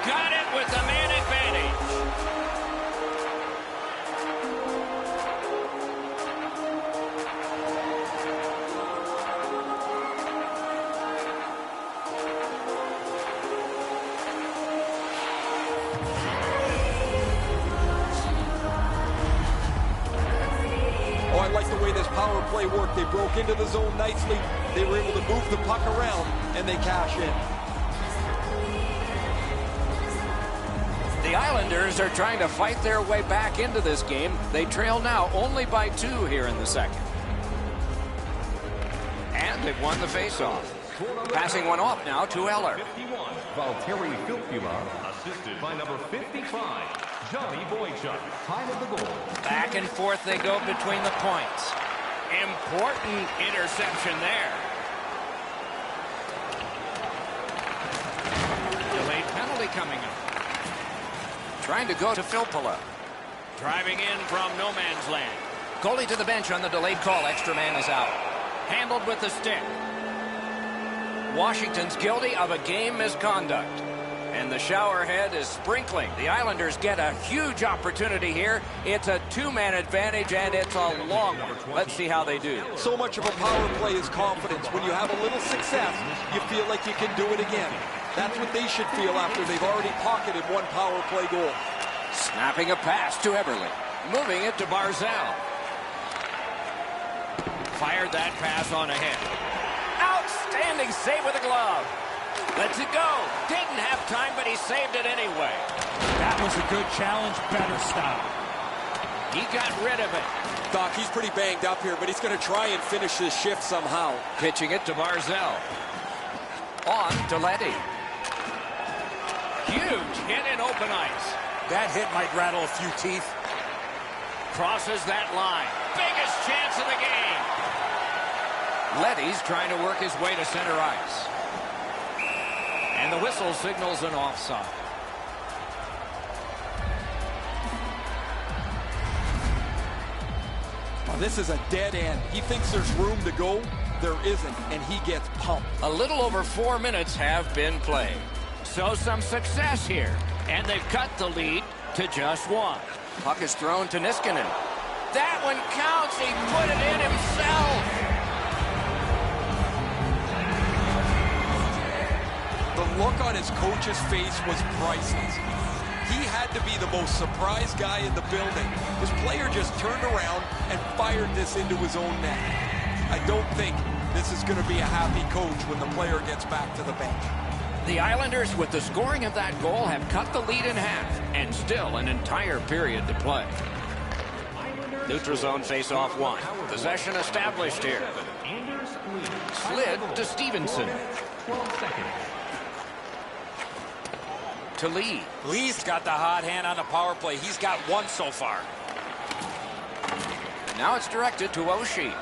S1: Got it with the man advantage.
S4: power play worked. They broke into the zone nicely. They were able to move the puck around, and they cash in.
S1: The Islanders are trying to fight their way back into this game. They trail now only by 2 here in the second. And they've won the faceoff. Passing one off now to Eller.
S6: 51, Valtteri Filppula, assisted by number 55, Johnny Boychuk. Time of the goal.
S1: Back and forth they go between the points. Important interception there. Delayed penalty coming up. Trying to go to Filppula. Driving in from no man's land. Goalie to the bench on the delayed call. Extra man is out. Handled with the stick. Washington's guilty of a game misconduct. And the shower head is sprinkling. The Islanders get a huge opportunity here. It's a 2-man advantage, and it's a long one. Let's see how they do.
S4: So much of a power play is confidence. When you have a little success, you feel like you can do it again. That's what they should feel after they've already pocketed one power play goal.
S1: Snapping a pass to Eberle. Moving it to Barzal. Fired that pass on ahead. Outstanding save with a glove. Lets it go. Didn't have time, but he saved it anyway.
S5: That was a good challenge. Better stop.
S1: He got rid of it.
S4: Doc, he's pretty banged up here, but he's going to try and finish his shift somehow.
S1: Pitching it to Barzal. On to Letty. Huge hit in open ice.
S3: That hit might rattle a few teeth.
S1: Crosses that line. Biggest chance of the game. Letty's trying to work his way to center ice. And the whistle signals an offside.
S4: Well, this is a dead end. He thinks there's room to go. There isn't, and he gets pumped.
S1: A little over 4 minutes have been played. So some success here. And they've cut the lead to just 1. Puck is thrown to Niskanen. That one counts. He put it in himself.
S4: The look on his coach's face was priceless. He had to be the most surprised guy in the building. His player just turned around and fired this into his own net. I don't think this is going to be a happy coach when the player gets back to the bench.
S1: The Islanders, with the scoring of that goal, have cut the lead in half, and still an entire period to play. Neutral zone face-off 1. Possession established here. Slid to Stevenson.
S6: 12 seconds.
S1: To Lee.
S3: Lee's got the hot hand on the power play. He's got 1 so far.
S1: Now it's directed to Oshie.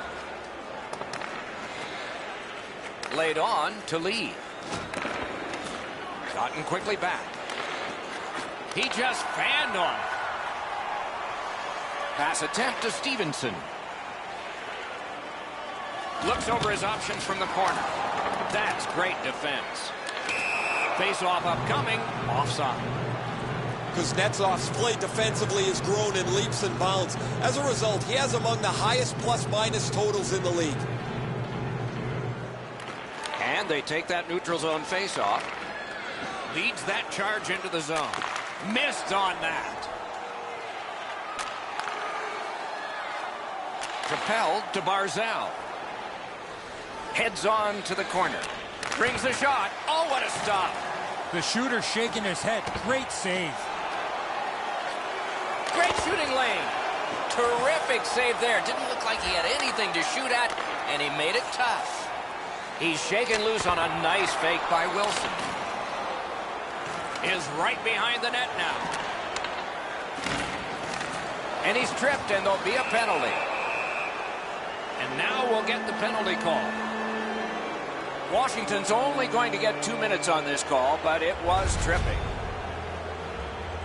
S1: Laid on to Lee. Gotten quickly back. He just fanned on. Pass attempt to Stevenson. Looks over his options from the corner. That's great defense. Face-off upcoming. Offside.
S4: Kuznetsov's play defensively has grown in leaps and bounds. As a result, he has among the highest plus-minus totals in the league.
S1: And they take that neutral zone face-off. Leads that charge into the zone. Missed on that. Propelled to Barzal. Heads on to the corner. Brings the shot. Oh, what a stop.
S5: The shooter shaking his head. Great save.
S1: Great shooting lane. Terrific save there. Didn't look like he had anything to shoot at, and he made it tough. He's shaken loose on a nice fake by Wilson. Is right behind the net now. And he's tripped, and there'll be a penalty. And now we'll get the penalty call. Washington's only going to get 2 minutes on this call, but it was tripping.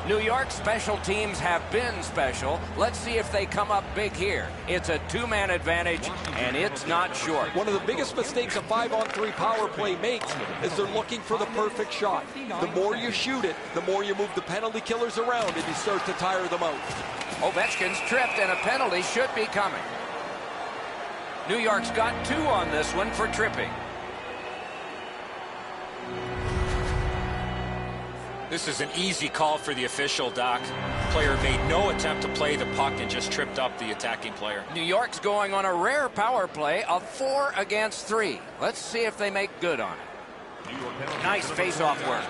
S1: New York's special teams have been special. Let's see if they come up big here. It's a 2-man advantage, and it's not short.
S4: One of the biggest mistakes a 5-on-3 power play makes is they're looking for the perfect shot. The more you shoot it, the more you move the penalty killers around, and you start to tire them out.
S1: Ovechkin's tripped, and a penalty should be coming. New York's got 2 on this one for tripping.
S3: This is an easy call for the official, Doc. Player made no attempt to play the puck and just tripped up the attacking player.
S1: New York's going on a rare power play of 4 against 3. Let's see if they make good on it. Nice face-off work.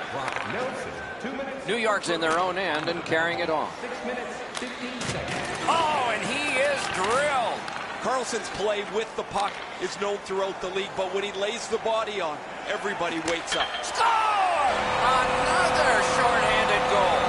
S1: New York's in their own end and carrying it on.
S6: 6 minutes, 15 seconds.
S1: Oh, and he is drilled.
S4: Carlson's play with the puck is known throughout the league, but when he lays the body on, everybody wakes up.
S1: Score! Another shorthanded goal.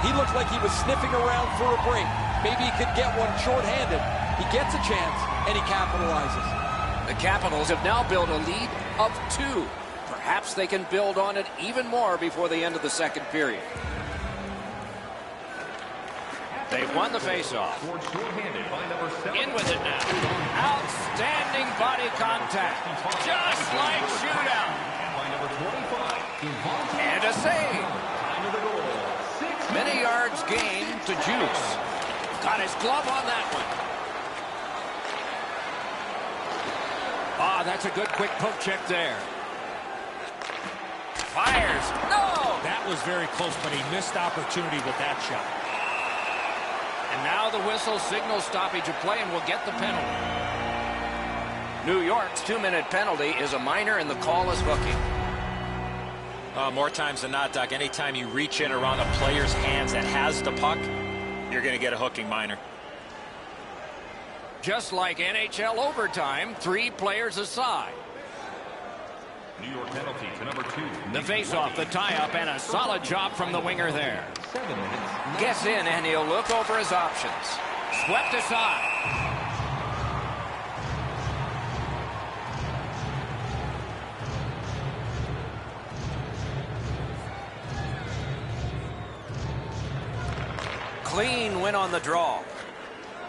S4: He looked like he was sniffing around for a break. Maybe he could get one shorthanded. He gets a chance, and he capitalizes.
S1: The Capitals have now built a lead of 2. Perhaps they can build on it even more before the end of the second period. They've won the faceoff. In with it now. Outstanding body contact. Just like shootout. And a save. Many yards gained to Juice. Got his glove on that one. Ah, that's a good quick poke check there. Fires. No!
S5: That was very close, but he missed opportunity with that shot.
S1: And now the whistle signals stoppage of play and will get the penalty. New York's 2-minute penalty is a minor and the call is hooking.
S3: More times than not, Doc, anytime you reach in around a player's hands that has the puck, you're going to get a hooking minor.
S1: Just like NHL overtime, 3 players aside.
S6: New York penalty to number 2.
S1: The face-off, the tie-up, and a solid job from the winger there.
S6: 7 minutes.
S1: Gets in, and he'll look over his options. Swept aside. Clean win on the draw.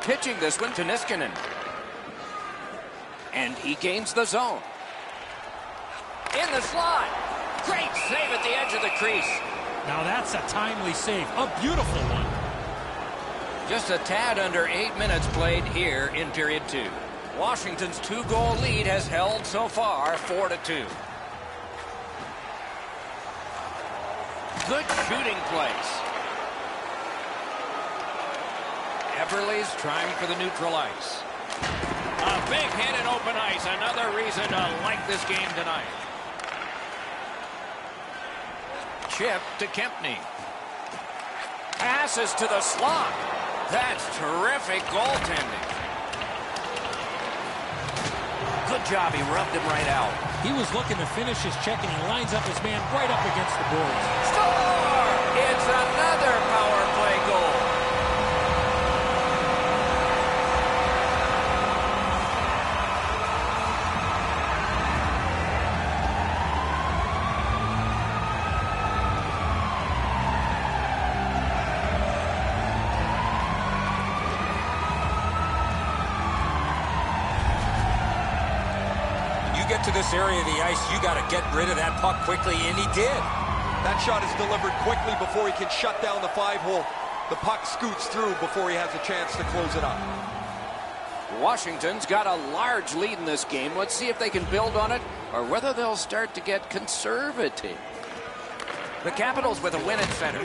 S1: Pitching this one to Niskanen. And he gains the zone. In the slot. Great save at the edge of the crease.
S5: Now that's a timely save. A beautiful one.
S1: Just a tad under 8 minutes played here in period 2. Washington's 2-goal lead has held so far 4-2. Good shooting place. Everly's trying for the neutral ice. A big hit in open ice. Another reason to like this game tonight. Chip to Kempney. Passes to the slot. That's terrific goaltending. Good job. He rubbed him right out.
S5: He was looking to finish his check, and he lines up his man right up against the boards.
S1: Score! It's another power play goal.
S3: Get to this area of the ice, you got to get rid of that puck quickly, and he did.
S4: That shot is delivered quickly before he can shut down the 5-hole. The puck scoots through before he has a chance to close it up.
S1: Washington's got a large lead in this game. Let's see if they can build on it or whether they'll start to get conservative. The Capitals with a win at center.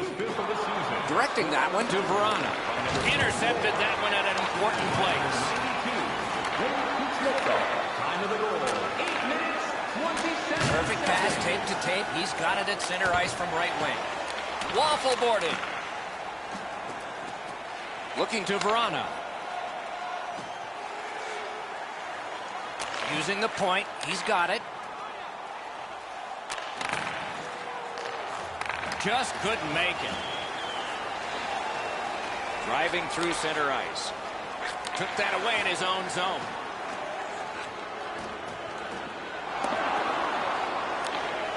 S1: Directing that one to Verana. Intercepted that one at an important place.
S6: Time of the goal. 8 minutes, 27
S1: Perfect pass, tape to tape. He's got it at center ice from right wing. Waffle boarded. Looking to Verana. Using the point. He's got it. Just couldn't make it. Driving through center ice. Took that away in his own zone.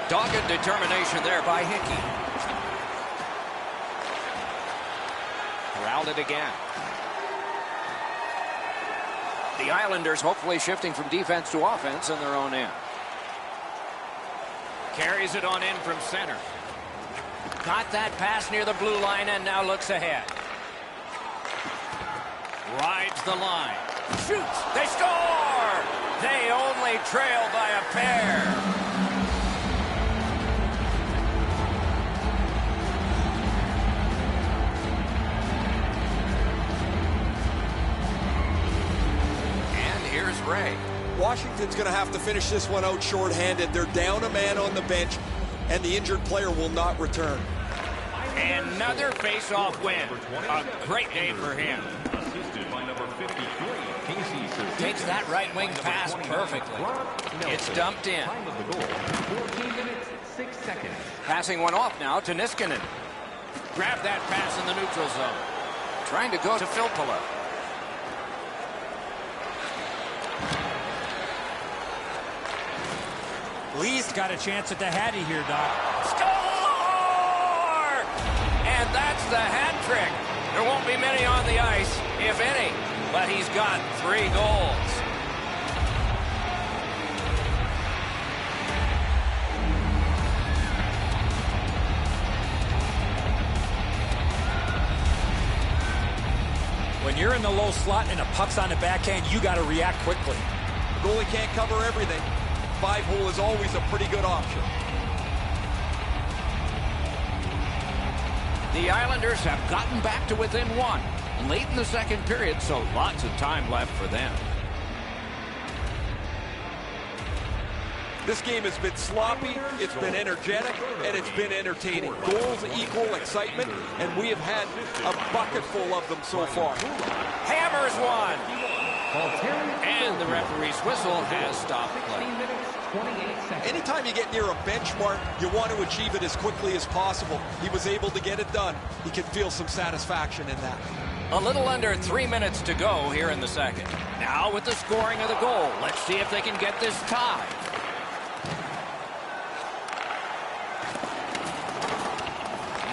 S1: Dogged determination there by Hickey. Corralled it again. The Islanders hopefully shifting from defense to offense in their own end. Carries it on in from center. Got that pass near the blue line and now looks ahead. Rides the line. Shoots. They score! They only trail by a pair. And here's Ray.
S4: Washington's going to have to finish this one out shorthanded. They're down a man on the bench, and the injured player will not return.
S1: Another face-off win. A great day for him.
S6: Assisted by number 53, Casey Sissons.
S1: Takes that right wing pass perfectly. It's dumped in.
S6: Time of the goal, 14 minutes, 6 seconds.
S1: Passing one off now to Niskanen. Grab that pass in the neutral zone. Trying to go to Filppula.
S5: Lee's got a chance at the Hattie here, Doc.
S1: Score! And that's the hat trick. There won't be many on the ice, if any, but he's got 3 goals.
S3: When you're in the low slot and a puck's on the backhand, you got to react quickly.
S4: The goalie can't cover everything. 5-hole is always a pretty good option.
S1: The Islanders have gotten back to within 1 late in the second period, so lots of time left for them.
S4: This game has been sloppy, it's been energetic, and it's been entertaining. Goals equal excitement, and we have had a bucket full of them so far.
S1: Hammers one. And the referee's whistle has stopped play.
S4: Anytime you get near a benchmark, you want to achieve it as quickly as possible. He was able to get it done. He can feel some satisfaction in that.
S1: A little under 3 minutes to go here in the second. Now with the scoring of the goal, let's see if they can get this tied.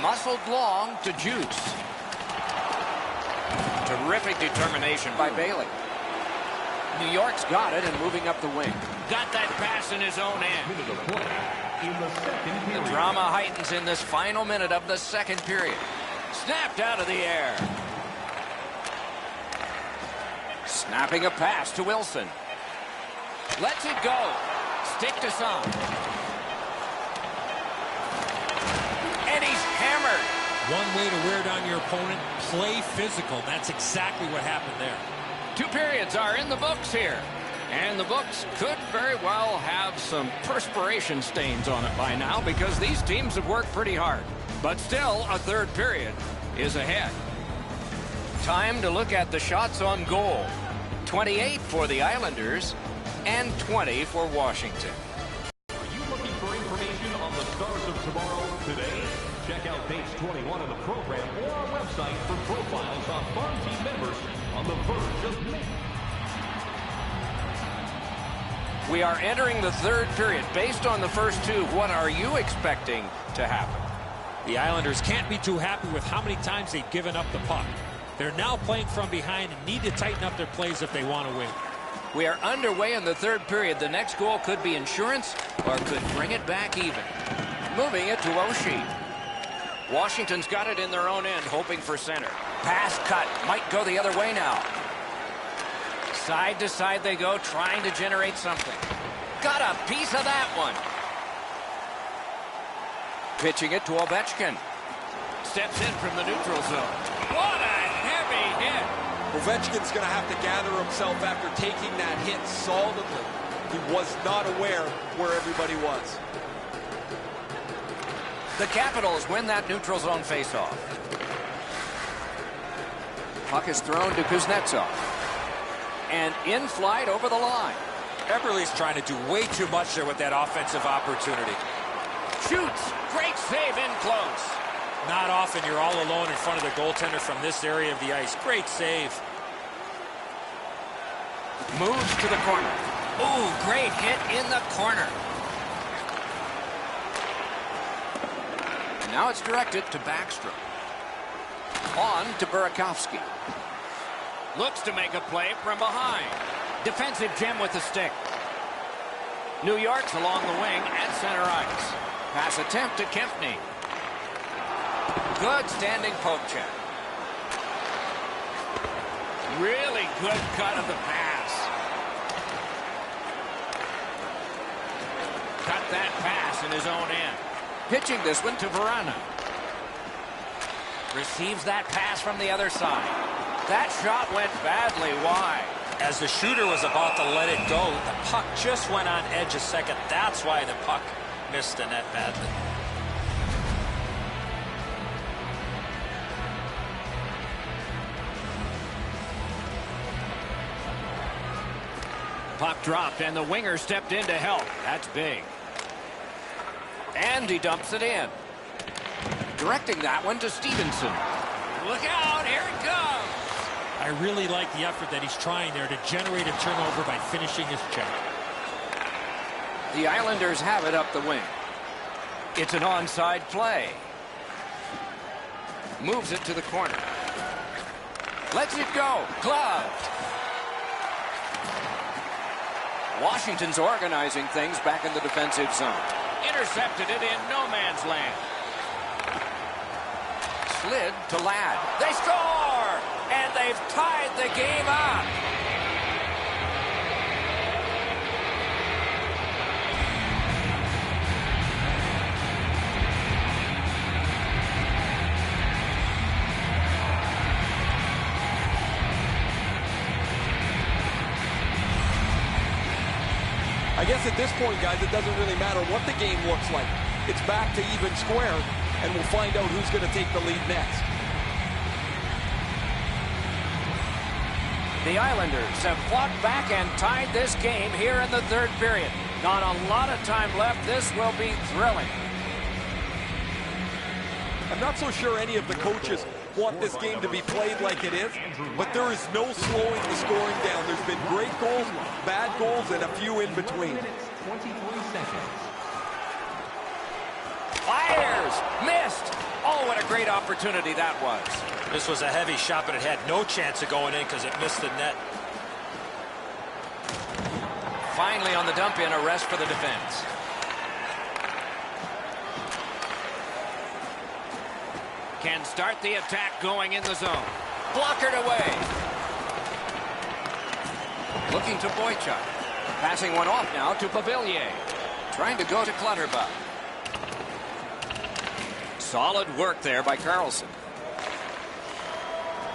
S1: Muscled long to Juice. Terrific determination by Bailey. New York's got it and moving up the wing. Got that pass in his own end. The drama heightens in this final minute of the second period. Snapped out of the air. Snapping a pass to Wilson. Lets it go. Stick to some. And he's hammered.
S5: One way to wear down your opponent, play physical. That's exactly what happened there.
S1: 2 periods are in the books here. And the books could very well have some perspiration stains on it by now because these teams have worked pretty hard. But still, a third period is ahead. Time to look at the shots on goal. 28 for the Islanders and 20 for Washington.
S6: Are you looking for information on the stars of tomorrow today? Check out page 21 of the program or our website for profiles on farm team members on the verge of making.
S1: We are entering the third period. Based on the first 2, what are you expecting to happen?
S5: The Islanders can't be too happy with how many times they've given up the puck. They're now playing from behind and need to tighten up their plays if they want to win.
S1: We are underway in the third period. The next goal could be insurance or could bring it back even. Moving it to Oshie. Washington's got it in their own end, hoping for center. Pass cut. Might go the other way now. Side to side they go, trying to generate something. Got a piece of that one. Pitching it to Ovechkin. Steps in from the neutral zone. What a heavy hit.
S4: Ovechkin's going to have to gather himself after taking that hit solidly. He was not aware where everybody was.
S1: The Capitals win that neutral zone faceoff. Puck is thrown to Kuznetsov. And in flight over the line.
S3: Eberle's trying to do way too much there with that offensive opportunity.
S1: Shoots. Great save in close.
S3: Not often you're all alone in front of the goaltender from this area of the ice. Great save.
S1: Moves to the corner. Ooh, great hit in the corner. And now it's directed to Backstrom. On to Burakovsky. Looks to make a play from behind. Defensive gem with the stick. New York's along the wing at center ice. Pass attempt to Kempney. Good standing poke check. Really good cut of the pass. Cut that pass in his own end. Pitching this one to Verana. Receives that pass from the other side. That shot went badly wide.
S3: As the shooter was about to let it go, the puck just went on edge a second. That's why the puck missed the net badly.
S1: Puck dropped, and the winger stepped in to help. That's big. And he dumps it in. Directing that one to Stevenson. Look out, here it comes.
S5: I really like the effort that he's trying there to generate a turnover by finishing his check.
S1: The Islanders have it up the wing. It's an onside play. Moves it to the corner. Lets it go. Gloved. Washington's organizing things back in the defensive zone. Intercepted it in no man's land. Slid to Ladd. They score! And they've tied the game up.
S4: I guess at this point, guys, it doesn't really matter what the game looks like. It's back to even square, and we'll find out who's going to take the lead next.
S1: The Islanders have fought back and tied this game here in the third period. Not a lot of time left. This will be thrilling.
S4: I'm not so sure any of the coaches want this game to be played like it is, but there is no slowing the scoring down. There's been great goals, bad goals, and a few in between.
S6: 23 seconds.
S1: Fires! Missed! Oh, what a great opportunity that was.
S3: This was a heavy shot, but it had no chance of going in because it missed the net.
S1: Finally on the dump in, a rest for the defense. Can start the attack going in the zone. Blockered away. Looking to Boychuk. Passing one off now to Beauvillier. Trying to go to Clutterbuck. Solid work there by Carlson.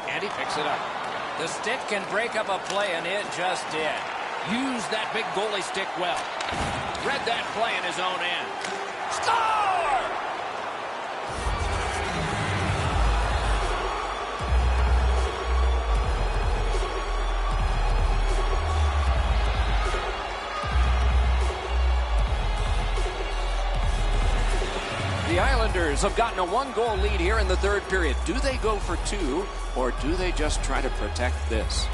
S1: And he picks it up. The stick can break up a play, and it just did. Used that big goalie stick well. Read that play in his own end. Score! The Islanders have gotten a one-goal lead here in the third period. Do they go for two, or do they just try to protect this?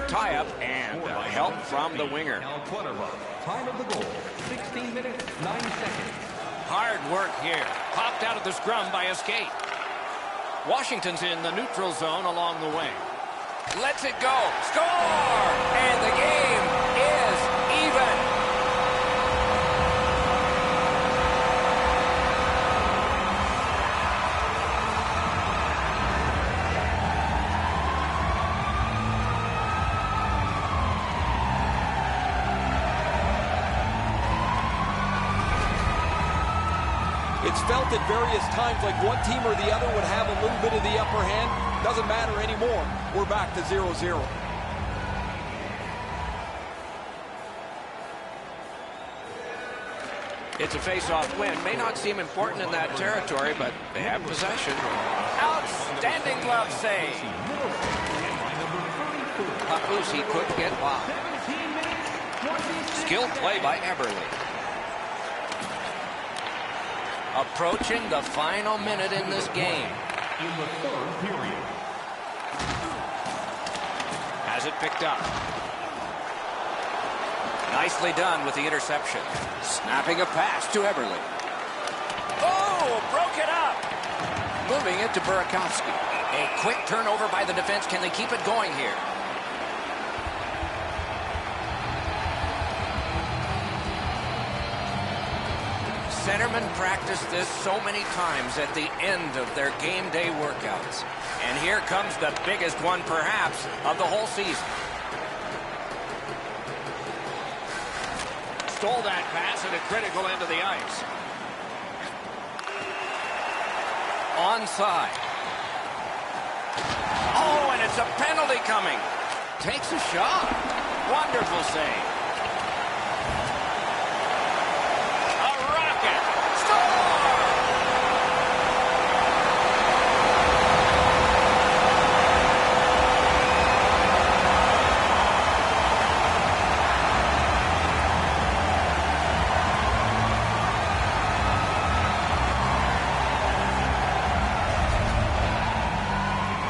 S1: Tie-up and help from the winger.
S6: Time of the goal, 16 minutes, 9 seconds.
S1: Hard work here. Popped out of the scrum by Escape. Washington's in the neutral zone along the wing. Lets it go. Score! And the game is even.
S4: It's felt at various times like one team or the other would have a little bit of the upper hand. Doesn't matter anymore. We're back to 0-0.
S1: It's a face-off win. May not seem important in that territory, but they have possession. Outstanding glove save. Papusi couldn't get by. Skilled play by Eberle. Approaching the final minute in this game.
S6: In the third period.
S1: Has it picked up. Nicely done with the interception. Snapping a pass to Eberle. Oh, broke it up. Moving it to Burakovsky. A quick turnover by the defense. Can they keep it going here? centermen practice this so many times at the end of their game day workouts. And here comes the biggest one, perhaps, of the whole season. Stole that pass at a critical end of the ice. Onside. Oh, and it's a penalty coming. Takes a shot. Wonderful save. A rocket. Score!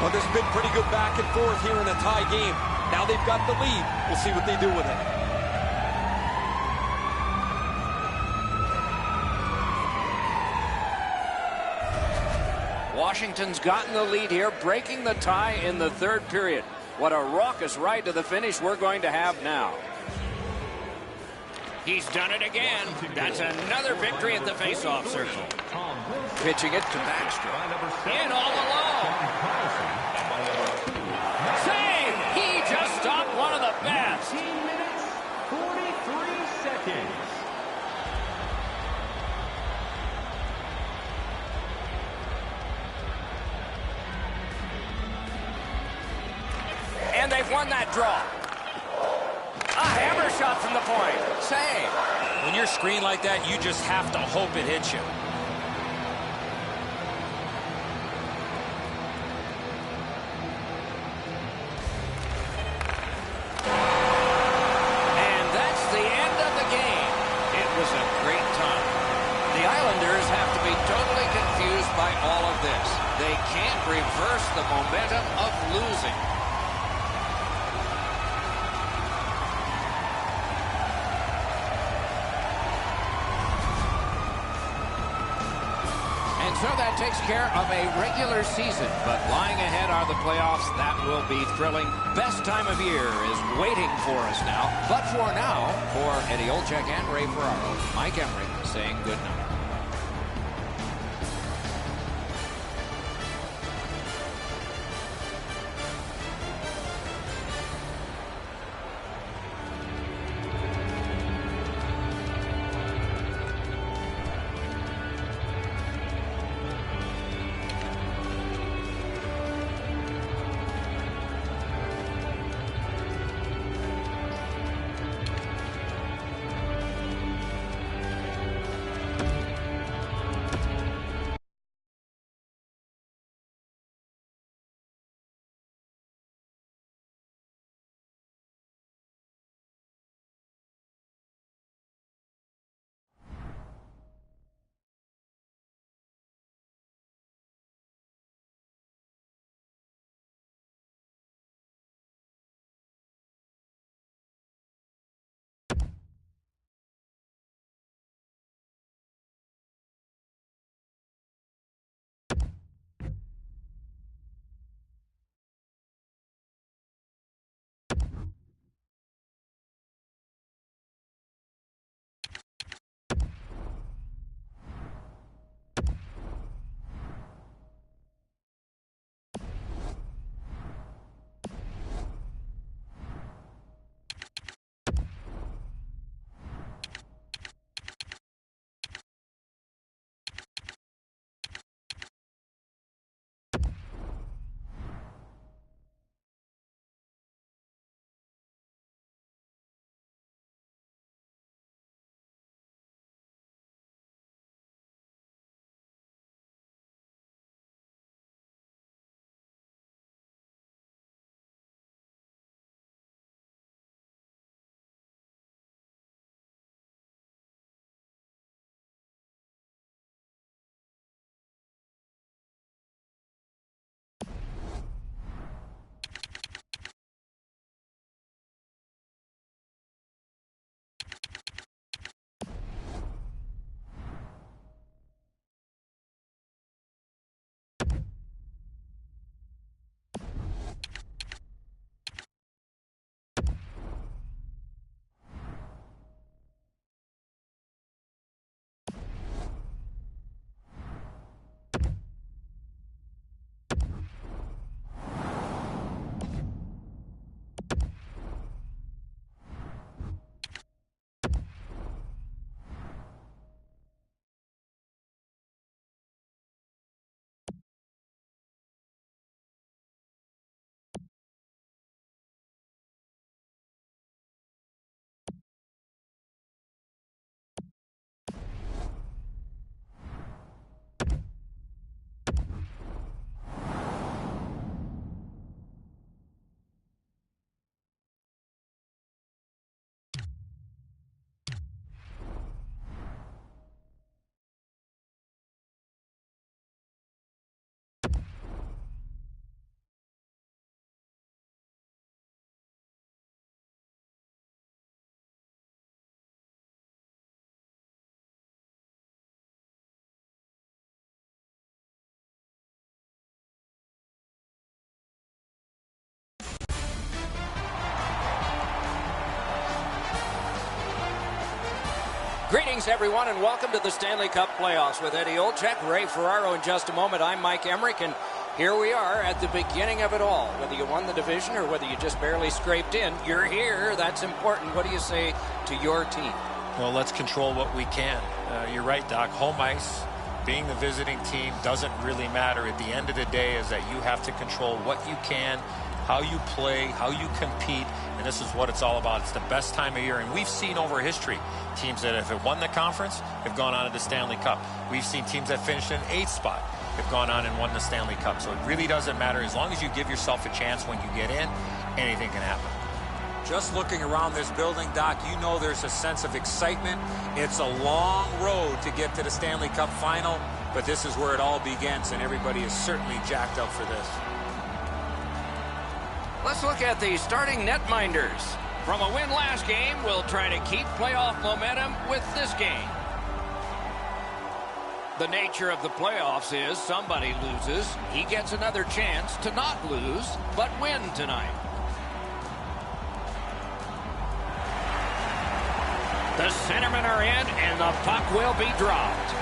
S4: Well, there's been pretty good back and forth here in a tie game. Now they've got the lead. We'll see what they do with it.
S1: Washington's gotten the lead here, breaking the tie in the third period. What a raucous ride to the finish we're going to have now. He's done it again. That's another victory at the faceoff circle. Pitching it to Backstrom. In all alone. Save! He just stopped one of the best.
S6: 15 minutes, 43 seconds.
S1: And they've won that draw. A hammer shot from the point. Save.
S3: When you're screened like that, you just have to hope it hits you.
S1: And that's the end of the game. It was a great time. The Islanders have to be totally confused by all of this. They can't reverse the momentum of losing. And so that takes care of a regular season. But lying ahead are the playoffs. That will be thrilling. Best time of year is waiting for us now. But for now, for Eddie Olczyk and Ray Ferraro, Mike Emmerich saying good night. Greetings, everyone, and welcome to the Stanley Cup playoffs with Eddie Olczyk, Ray Ferraro in just a moment. I'm Mike Emmerich, and here we are at the beginning of it all. Whether you won the division or whether you just barely scraped in, you're here. That's important. What do you say to your team?
S2: Well, let's control what we can. You're right, Doc. Home ice, being the visiting team, doesn't really matter. At the end of the day is that you have to control what you can, how you play, how you compete, and this is what it's all about. It's the best time of year, and we've seen over history teams that have won the conference have gone on to the Stanley Cup. We've seen teams that finished in 8th spot have gone on and won the Stanley Cup. So it really doesn't matter. As long as you give yourself a chance when you get in, anything can happen.
S3: Just looking around this building, Doc, you know there's a sense of excitement. It's a long road to get to the Stanley Cup final, but this is where it all begins, and everybody is certainly jacked up for this.
S1: Let's look at the starting netminders. From a win last game, we'll try to keep playoff momentum with this game. The nature of the playoffs is somebody loses. He gets another chance to not lose, but win tonight. The centermen are in, and the puck will be dropped.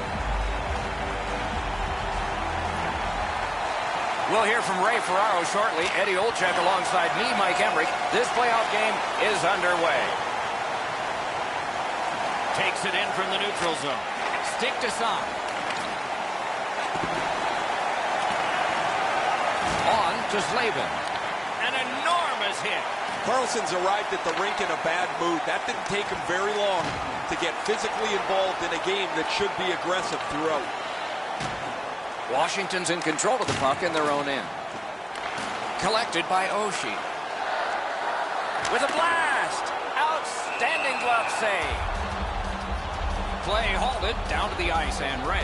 S1: We'll hear from Ray Ferraro shortly. Eddie Olczyk alongside me, Mike Emmerich. This playoff game is underway. Takes it in from the neutral zone. Stick to side. On to Slavin. An enormous hit.
S4: Carlson's arrived at the rink in a bad mood. That didn't take him very long to get physically involved in a game that should be aggressive throughout.
S1: Washington's in control of the puck in their own end. Collected by Oshie. With a blast! Outstanding glove save. Play halted down to the ice and Ray.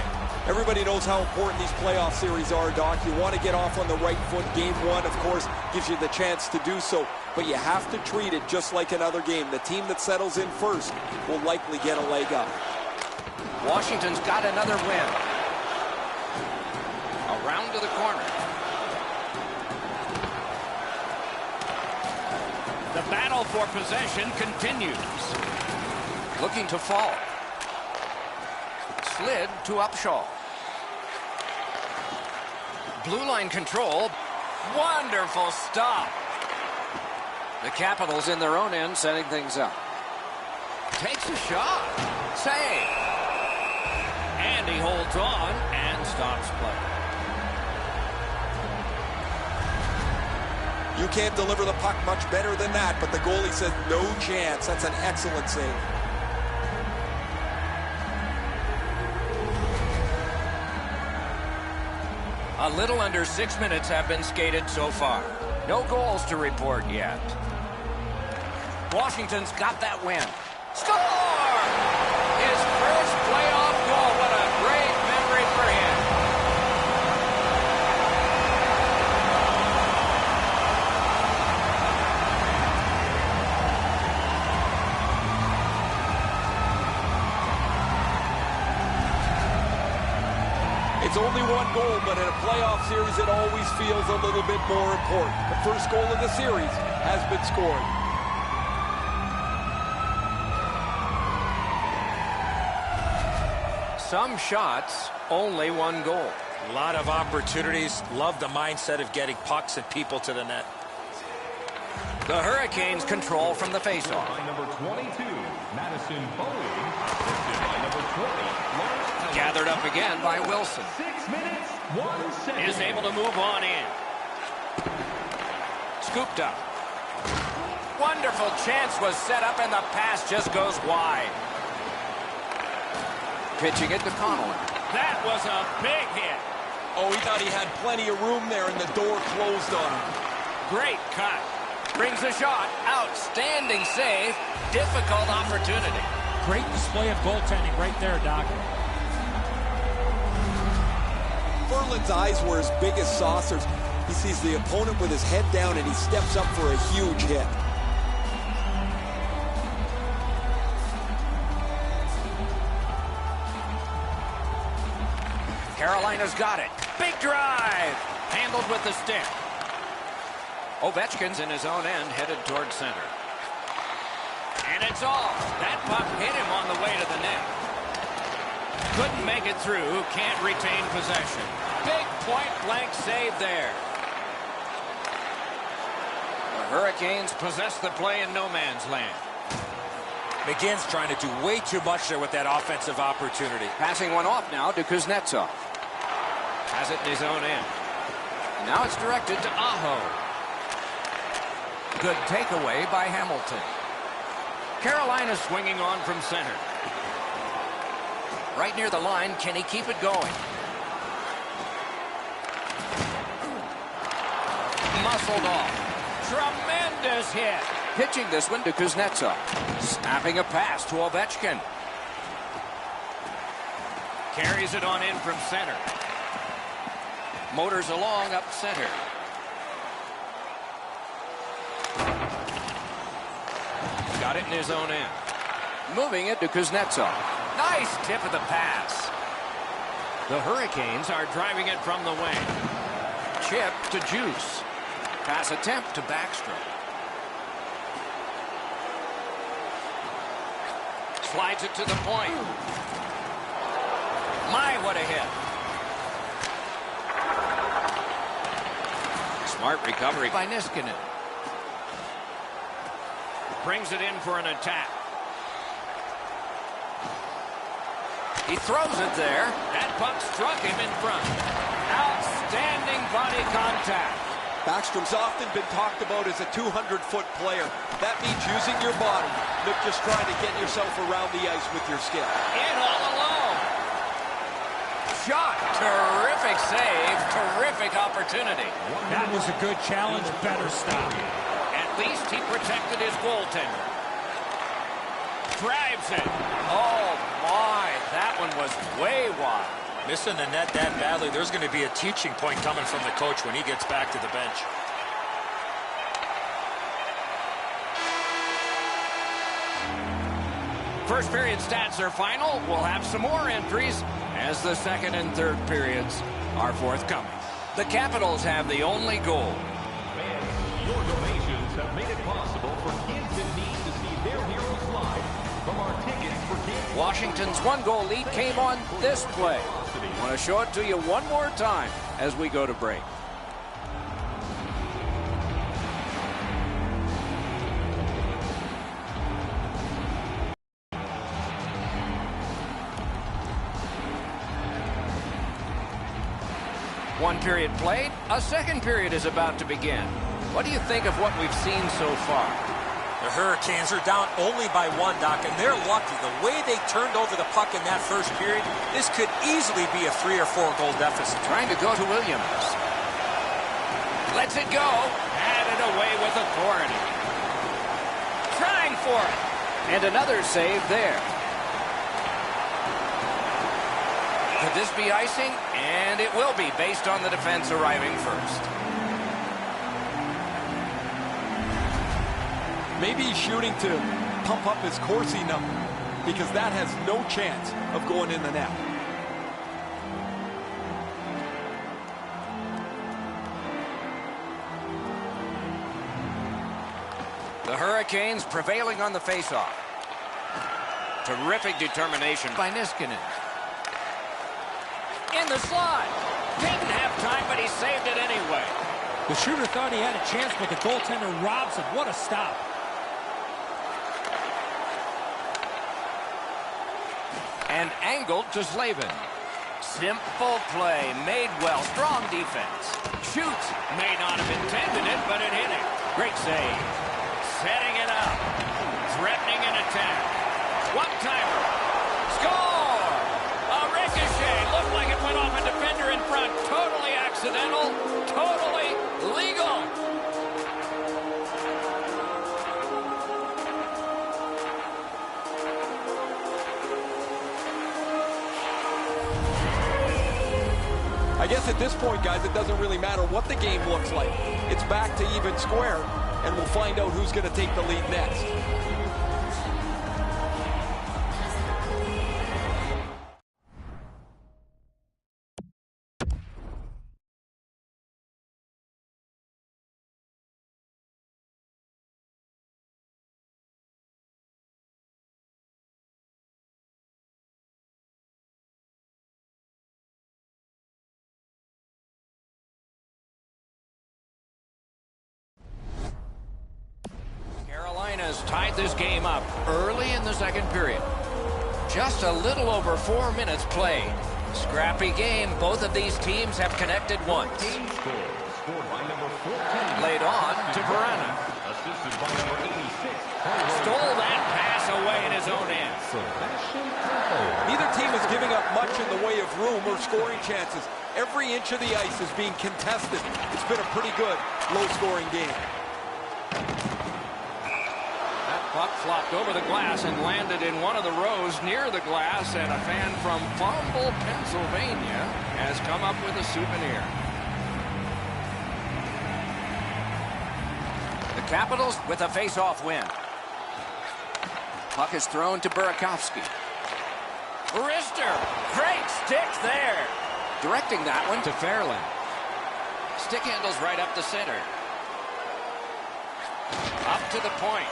S4: Everybody knows how important these playoff series are, Doc. You want to get off on the right foot. Game one, of course, gives you the chance to do so. But you have to treat it just like another game. The team that settles in first will likely get a leg up.
S1: Washington's got another win. Around to the corner. The battle for possession continues. Looking to fall. Slid to Upshaw. Blue line control. Wonderful stop. The Capitals in their own end setting things up. Takes a shot. Save. And he holds on and stops play.
S4: You can't deliver the puck much better than that, but the goalie says no chance. That's an excellent save.
S1: A little under 6 minutes have been skated so far. No goals to report yet. Washington's got that win. Score! His first playoff goal. What a great memory for him.
S4: It's only one goal, but in a playoff series, it always feels a little bit more important. The first goal of the series has been scored.
S1: Some shots, only one goal.
S3: A lot of opportunities. Love the mindset of getting pucks and people to the net.
S1: The Hurricanes control from the faceoff.
S6: By number 22, Madison Bowie. By number 20, Lawrence.
S1: Gathered up again by Wilson.
S6: 6 minutes, 1 second.
S1: Is able to move on in. Scooped up. Wonderful chance was set up and the pass just goes wide. Pitching it to Connolly. That was a big hit.
S4: Oh, he thought he had plenty of room there and the door closed on him.
S1: Great cut. Brings a shot. Outstanding save. Difficult opportunity.
S5: Great display of goaltending right there, Doc.
S4: Ferland's eyes were as big as saucers. He sees the opponent with his head down and he steps up for a huge hit.
S1: Carolina's got it. Big drive. Handled with the stick. Ovechkin's in his own end, headed toward center. And it's off. That puck hit him on the way to the net. Couldn't make it through. Can't retain possession. Big point-blank save there. The Hurricanes possess the play in no man's land.
S3: McGinn's trying to do way too much there with that offensive opportunity.
S1: Passing one off now to Kuznetsov. Has it in his own end. And now it's directed to Aho. Good takeaway by Hamilton. Carolina swinging on from center. Right near the line, can he keep it going? Muscled off. Tremendous hit. Pitching this one to Kuznetsov. Snapping a pass to Ovechkin. Carries it on in from center. Motors along up center. Got it in his own end. Moving it to Kuznetsov. Nice tip of the pass. The Hurricanes are driving it from the wing. Chip to Juice. Pass attempt to Backstrom. Slides it to the point. My, what a hit. Smart recovery by Niskanen. Brings it in for an attack. He throws it there. That puck struck him in front. Outstanding body contact.
S4: Backstrom's often been talked about as a 200-foot player. That means using your body, not just trying to get yourself around the ice with your skill.
S1: In all alone. Shot. Terrific save. Terrific opportunity.
S5: That was a good challenge. Better stop.
S1: At least he protected his goaltender. Drives it. Oh, my. That one was way wide.
S3: Missing the net that badly, there's going to be a teaching point coming from the coach when he gets back to the bench.
S1: First period stats are final. We'll have some more entries as the second and third periods are forthcoming. The Capitals have the only goal.
S6: Fans, your donations have made it possible for kids in need to see their heroes live. From our tickets for kids.
S1: Washington's one-goal lead came on this play. I want to show it to you one more time as we go to break. One period played. A second period is about to begin. What do you think of what we've seen so far?
S3: The Hurricanes are down only by one, Doc, and they're lucky. The way they turned over the puck in that first period, this could easily be a 3 or 4 goal deficit.
S1: Trying to go to Williams. Lets it go. Had it away with authority. Trying for it. And another save there. Could this be icing? And it will be based on the defense arriving first.
S4: Maybe he's shooting to pump up his Corsi number because that has no chance of going in the net.
S1: The Hurricanes prevailing on the faceoff. Terrific determination by Niskanen. In the slot. Didn't have time, but he saved it anyway.
S5: The shooter thought he had a chance, but the goaltender robs him. What a stop.
S1: And angled to Slavin. Simple play, made well, strong defense. Shoots, may not have intended it, but it hit him. Great save. Setting it up. Threatening an attack. One-timer. Score! A ricochet. Looked like it went off a defender in front. Totally accidental. Totally legal.
S4: I guess at this point, guys, it doesn't really matter what the game looks like. It's back to even square, and we'll find out who's going to take the lead next.
S1: has tied this game up early in the second period. Just a little over 4 minutes played. Scrappy game. Both of these teams have connected once.
S6: Scored by number 14.
S1: Laid on to Verana.
S6: Assisted by number 86.
S1: Stole that pass away in his own end.
S4: Neither team is giving up much in the way of room or scoring chances. Every inch of the ice is being contested. It's been a pretty good, low-scoring game.
S1: That puck flopped over the glass and landed in one of the rows near the glass, and a fan from Fumble, Pennsylvania has come up with a souvenir. The Capitals with a face-off win. Puck is thrown to Burakovsky. Rister, great stick there. Directing that one to Fairland. Stick handles right up the center. Up to the point.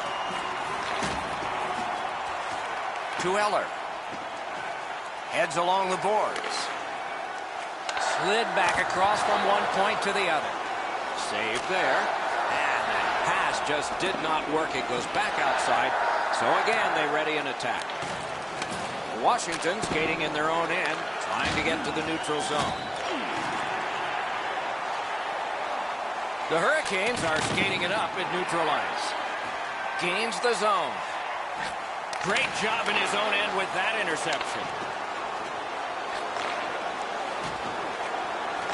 S1: To Eller. Heads along the boards. Slid back across from one point to the other. Save there. And that pass just did not work. It goes back outside. So again, they ready an attack. Washington skating in their own end, trying to get to the neutral zone. The Hurricanes are skating it up at neutral ice. Gains the zone. Great job in his own end with that interception.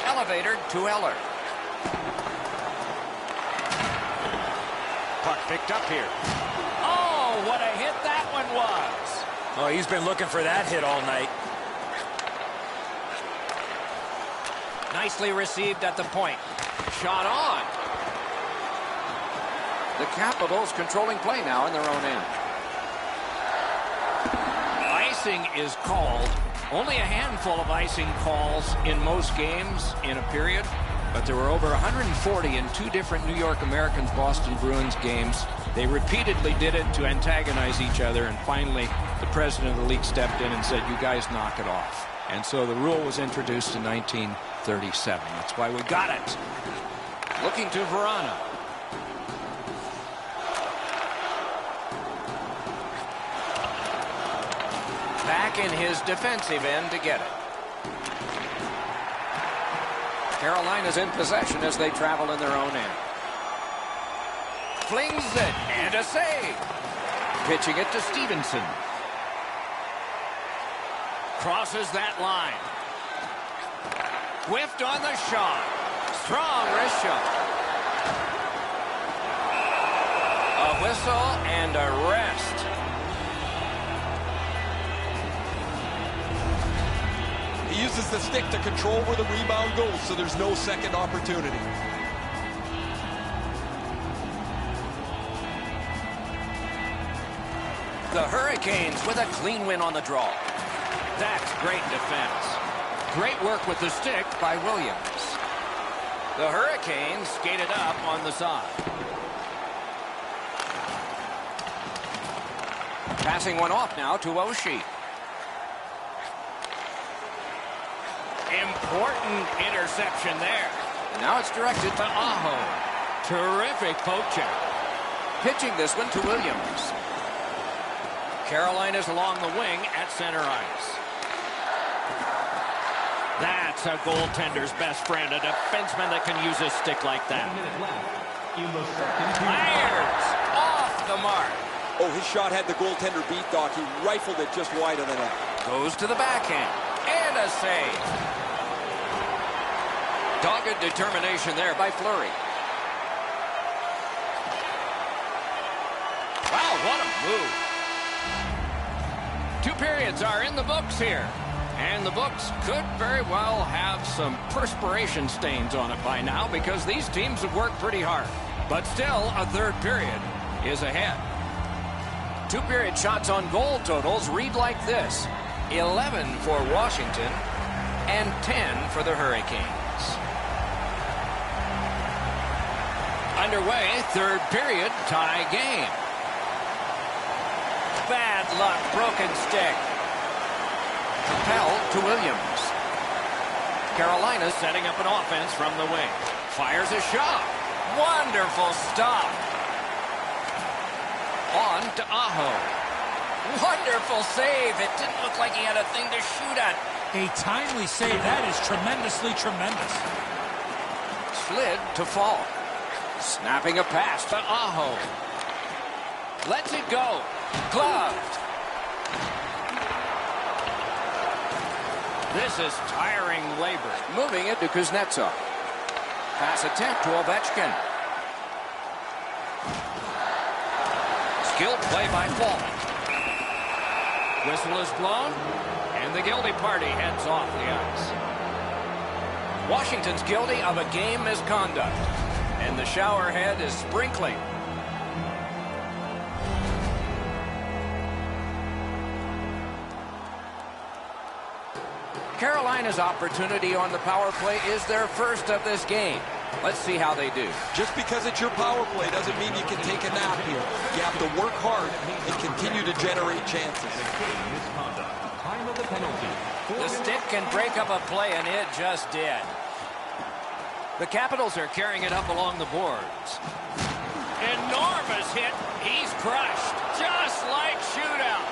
S1: Elevator to Eller. Puck picked up here. Oh, what a hit that one was.
S3: Oh, he's been looking for that hit all night.
S1: Nicely received at the point. Shot on. The Capitals controlling play now in their own end. Icing is called. Only a handful of icing calls in most games in a period, but there were over 140 in two different New York Americans Boston Bruins games. They repeatedly did it to antagonize each other, and finally the president of the league stepped in and said, you guys knock it off. And so the rule was introduced in 1937. That's why we got it. Looking to Verana. Back in his defensive end to get it. Carolina's in possession as they travel in their own end. Flings it, and a save. Pitching it to Stevenson. Crosses that line. Whiffed on the shot. Strong wrist shot. A whistle and a rest.
S4: He uses the stick to control where the rebound goes, so there's no second opportunity.
S1: The Hurricanes with a clean win on the draw. That's great defense. Great work with the stick by Williams. The Hurricanes skated up on the side. Passing one off now to Oshie. Important interception there. And now it's directed to Aho. Terrific poke check. Pitching this one to Williams. Carolina's along the wing at center ice. That's a goaltender's best friend, a defenseman that can use a stick like that. Fires off the mark.
S4: Oh, his shot had the goaltender beat, Doc. He rifled it just wide of the net.
S1: Goes to the backhand. And a save. Dogged determination there by Fleury. Wow, what a move. 2 periods are in the books here. And the books could very well have some perspiration stains on it by now, because these teams have worked pretty hard. But still, a third period is ahead. 2-period shots on goal totals read like this: 11 for Washington and 10 for the Hurricanes. Underway, third period, tie game. Bad luck, broken stick. Capel to Williams. Carolina setting up an offense from the wing. Fires a shot. Wonderful stop. On to Aho. Wonderful save. It didn't look like he had a thing to shoot at.
S5: A timely save. That is tremendously tremendous.
S1: Slid to fall. Snapping a pass to Aho. Lets it go. Gloved. This is tiring labor. Moving it to Kuznetsov. Pass attempt to Ovechkin. Skilled play by Paul. Whistle is blown, and the guilty party heads off the ice. Washington's guilty of a game misconduct, and the shower head is sprinkling. Carolina's opportunity on the power play is their first of this game. Let's see how they do.
S4: Just because it's your power play doesn't mean you can take a nap here. You have to work hard and continue to generate chances.
S1: The stick can break up a play, and it just did. The Capitals are carrying it up along the boards. Enormous hit. He's crushed. Just like shootout.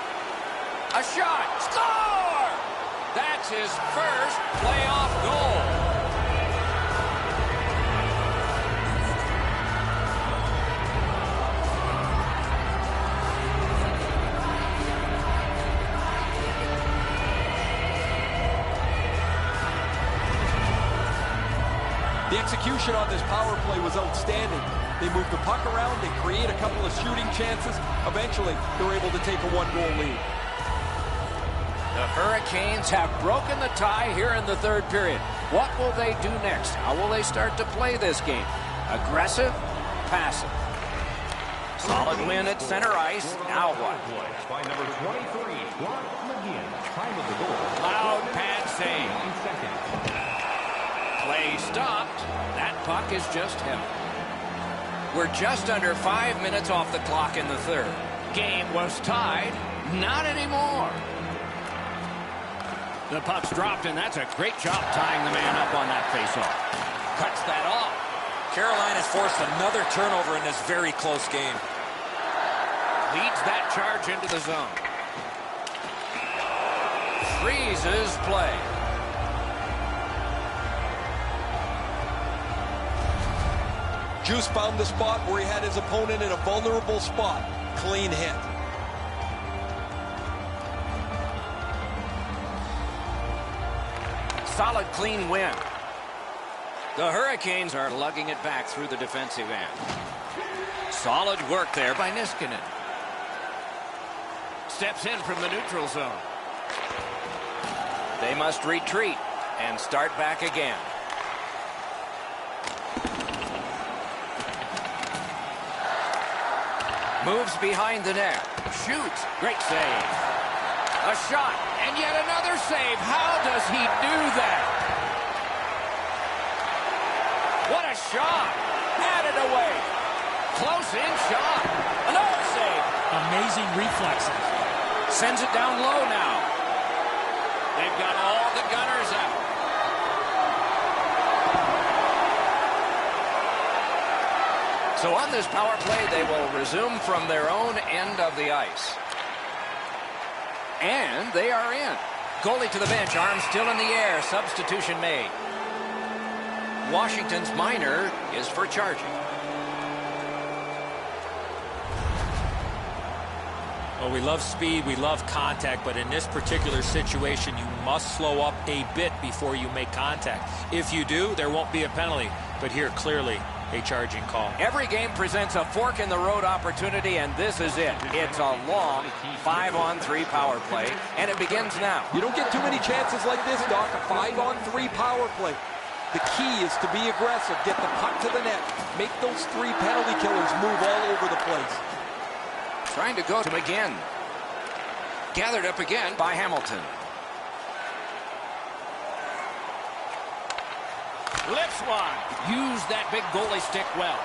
S1: A shot. Score! That's his first playoff goal.
S4: The execution on this power play was outstanding. They moved the puck around, they create a couple of shooting chances. Eventually, they're able to take a one-goal lead.
S1: The Hurricanes have broken the tie here in the third period. What will they do next? How will they start to play this game? Aggressive? Passive? Solid win at center ice. Now what?
S6: By number 23, Clark McGinn. Time of the goal.
S1: Loud pad save.
S6: 9 seconds.
S1: Play stopped. That puck is just held. We're just under 5 minutes off the clock in the third. Game was tied. Not anymore. The puck's dropped, and that's a great job tying the man up on that faceoff. Cuts that off.
S3: Carolina's forced another turnover in this very close game.
S1: Leads that charge into the zone. Freezes play.
S4: Juice found the spot where he had his opponent in a vulnerable spot. Clean hit.
S1: Solid, clean win. The Hurricanes are lugging it back through the defensive end. Solid work there by Niskanen. Steps in from the neutral zone. They must retreat and start back again. Moves behind the net. Shoots. Great save. A shot. And yet another save. How does he do that? What a shot. Had it away. Close in shot. Another save.
S5: Amazing reflexes.
S1: Sends it down low now. They've got all the gunners out. So on this power play, they will resume from their own end of the ice. And they are in. Goalie to the bench, arm still in the air. Substitution made. Washington's minor is for charging.
S5: Well, we love speed, we love contact, but in this particular situation, you must slow up a bit before you make contact. If you do, there won't be a penalty. But here, clearly, a charging call.
S1: Every game presents a fork-in-the-road opportunity, and this is it. It's a long 5-on-3 power play, and it begins now.
S4: You don't get too many chances like this, Doc. A 5-on-3 power play. The key is to be aggressive, get the puck to the net, make those 3 penalty killers move all over the place.
S1: Trying to go to McGinn. Gathered up again by Hamilton. Lifts one. Use that big goalie stick well.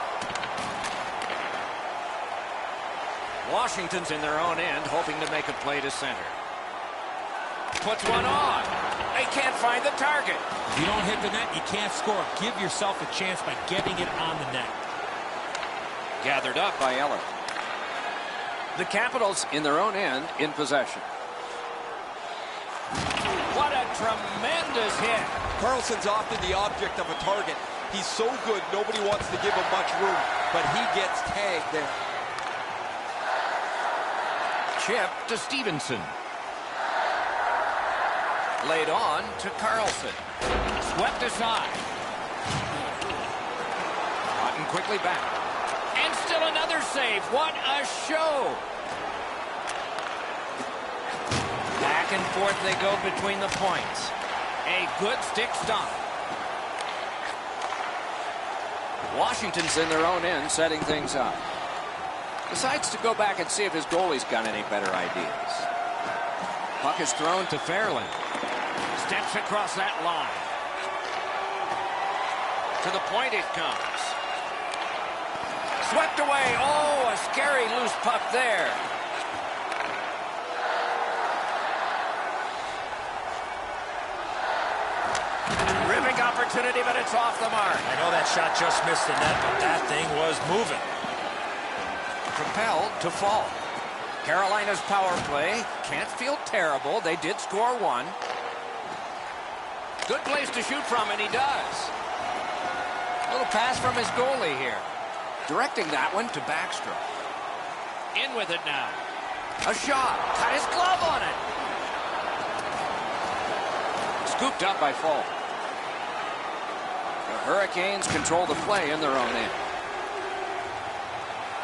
S1: Washington's in their own end, hoping to make a play to center. Puts one on. They can't find the target.
S5: If you don't hit the net, you can't score. Give yourself a chance by getting it on the net.
S1: Gathered up by Eller. The Capitals in their own end in possession. What a tremendous hit.
S4: Carlson's often the object of a target. He's so good, nobody wants to give him much room, but he gets tagged there.
S1: Chip to Stevenson. Laid on to Carlson. Swept aside. Cotton quickly back. And still another save. What a show. Back and forth they go between the points. A good stick stop. Washington's in their own end, setting things up. Decides to go back and see if his goalie's got any better ideas. Puck is thrown to Fairland. Steps across that line. To the point it comes. Swept away. Oh, a scary loose puck there. Ripping opportunity, but it's off the mark.
S3: I know that shot just missed the net, but that thing was moving.
S1: Propelled to fall. Carolina's power play can't feel terrible. They did score one. Good place to shoot from, and he does. A little pass from his goalie here. Directing that one to Backstrom. In with it now. A shot. Got his glove on it. Scooped up by Fall. The Hurricanes control the play in their own end.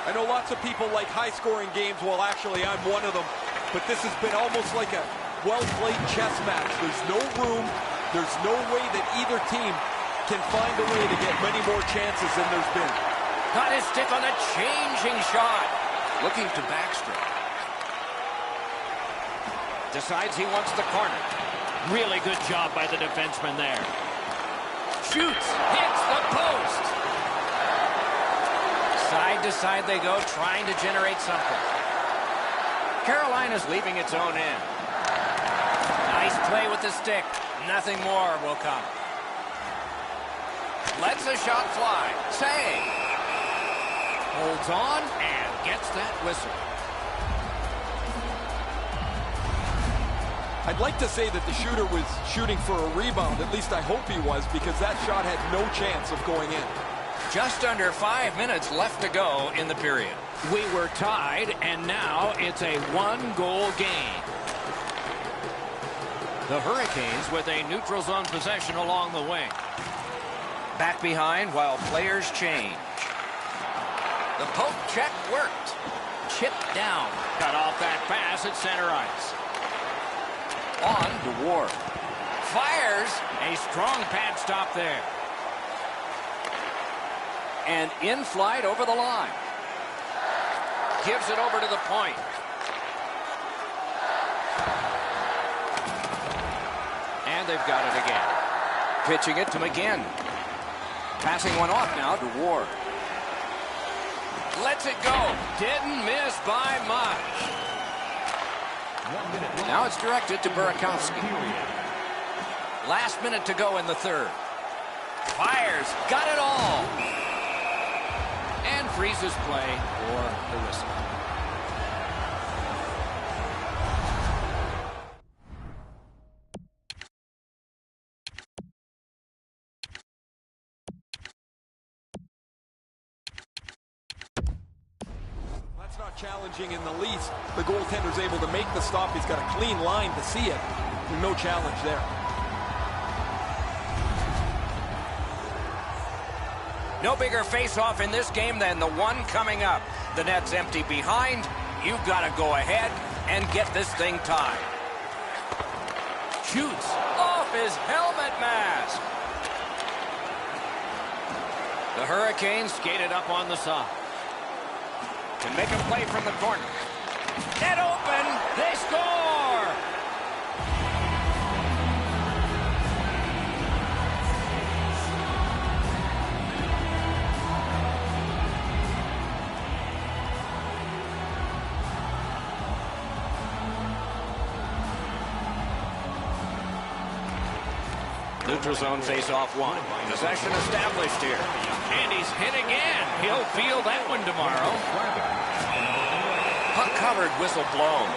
S4: I know lots of people like high-scoring games. Well, actually, I'm one of them. But this has been almost like a well-played chess match. There's no room. There's no way that either team can find a way to get many more chances than there's been.
S1: Got his stick on a changing shot. Looking to Backstrom. Decides he wants the corner. Really good job by the defenseman there. Shoots. Hits the post. Side to side they go, trying to generate something. Carolina's leaving its own end. Nice play with the stick. Nothing more will come. Lets a shot fly. Save. Holds on and gets that whistle.
S4: I'd like to say that the shooter was shooting for a rebound. At least I hope he was, because that shot had no chance of going in.
S1: Just under 5 minutes left to go in the period. We were tied, and now it's a one-goal game. The Hurricanes with a neutral zone possession along the wing. Back behind while players change. The poke check worked. Chipped down. Cut off that pass at center ice. On to Ward. Fires. A strong pad stop there. And in flight over the line. Gives it over to the point. And they've got it again. Pitching it to McGinn. Passing one off now to Ward. Lets it go. Didn't miss by much. Now it's directed to Burakovsky. Last minute to go in the third. Fires. Got it all. And freezes play for the whistle.
S4: That's not challenging in the least. The goaltender's able to make the stop. He's got a clean line to see it. No challenge there.
S1: No bigger face-off in this game than the one coming up. The net's empty behind. You've got to go ahead and get this thing tied. Shoots off his helmet mask. The Hurricanes skated up on the side. Can make a play from the corner. Net open. They score. Neutral zone face-off one. Possession established here. And he's hit again. He'll field that one tomorrow. Puck covered, whistle blown.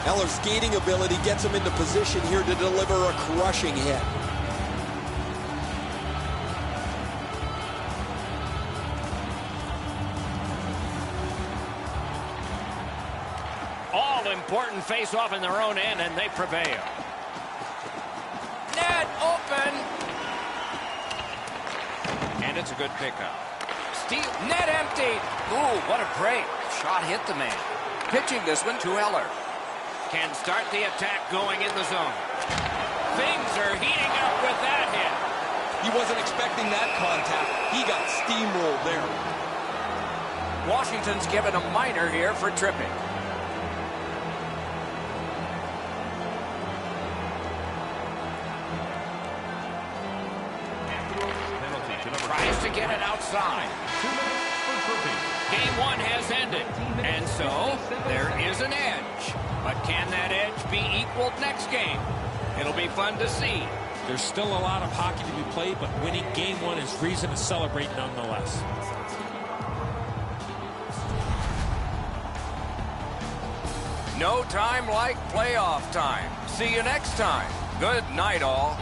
S4: Eller's skating ability gets him into position here to deliver a crushing hit.
S1: All important face-off in their own end, and they prevail. Net open. And it's a good pickup. Steal. Net emptied. Ooh, what a break. Shot hit the man. Pitching this one to Eller. Can start the attack going in the zone. Things are heating up with that hit.
S4: He wasn't expecting that contact. He got steamrolled there.
S1: Washington's given a minor here for tripping. Tries to get it outside.
S6: 2 minutes for tripping.
S1: Game 1 has ended, and so there is an edge. But can that edge be equaled next game? It'll be fun to see.
S5: There's still a lot of hockey to be played, but winning Game 1 is reason to celebrate nonetheless.
S1: No time like playoff time. See you next time. Good night, all.